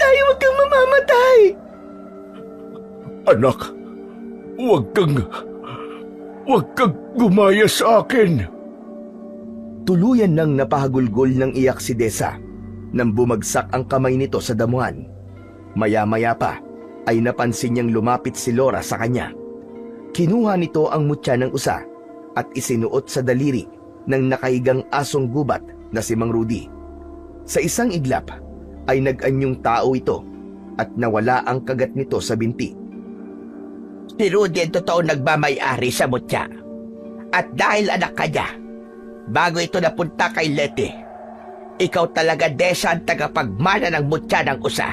huwag kang mamamatay. Anak, huwag kang gumaya sa akin. Tuluyan nang napahagulgol ng iyak si Desa nang bumagsak ang kamay nito sa damuhan. Maya-maya pa ay napansin niyang lumapit si Laura sa kanya. Kinuha nito ang mutya ng usa at isinuot sa daliri ng nakahigang asong gubat na si Mang Rudy. Sa isang iglap ay nag-anyong tao ito at nawala ang kagat nito sa binti. Si Rudy ang totoo nagmamay-ari sa mutya. At dahil anak ka niya, bago ito napunta kay Leti, ikaw talaga, Desa, ang tagapagmana ng mutya ng usa.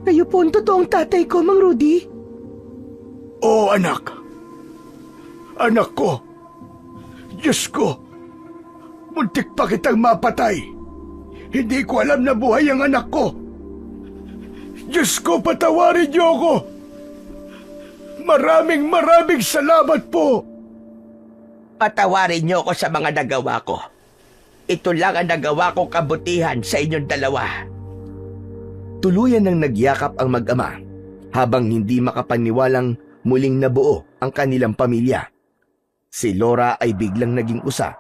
Kayo po ang totoong tatay ko, Mang Rudy. Oo, anak. Anak ko. Diyos ko. Muntik pa kitang mapatay. Hindi ko alam na buhay ang anak ko. Diyos ko, patawarin niyo ako. Maraming salamat po. Patawarin niyo ako sa mga nagawa ko. Ito lang ang nagawa kong kabutihan sa inyong dalawa. Tuluyan nang nagyakap ang mag-ama habang hindi makapaniwalang muling nabuo ang kanilang pamilya. Si Laura ay biglang naging usa.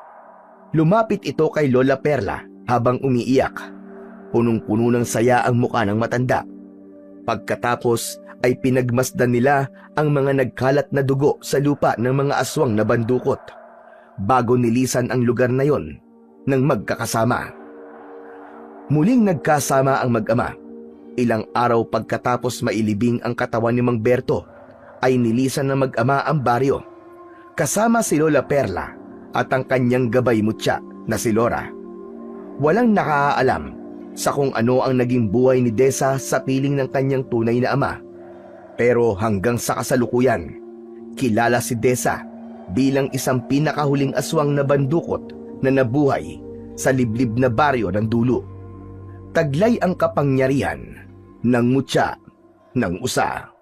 Lumapit ito kay Lola Perla habang umiiyak. Punong-puno ng saya ang mukha ng matanda. Pagkatapos ay pinagmasdan nila ang mga nagkalat na dugo sa lupa ng mga aswang na bandukot bago nilisan ang lugar na yon ng magkakasama. Muling nagkasama ang mag-ama. Ilang araw pagkatapos mailibing ang katawan ni Mang Berto, ay nilisan ng mag-ama ang baryo. Kasama si Lola Perla at ang kanyang gabay mutya na si Laura. Walang nakaalam sa kung ano ang naging buhay ni Desa sa piling ng kanyang tunay na ama. Pero hanggang sa kasalukuyan, kilala si Desa bilang isang pinakahuling aswang na bandukot na nabuhay sa liblib na baryo ng Dulo. Taglay ang kapangyarihan ng mutya ng usa.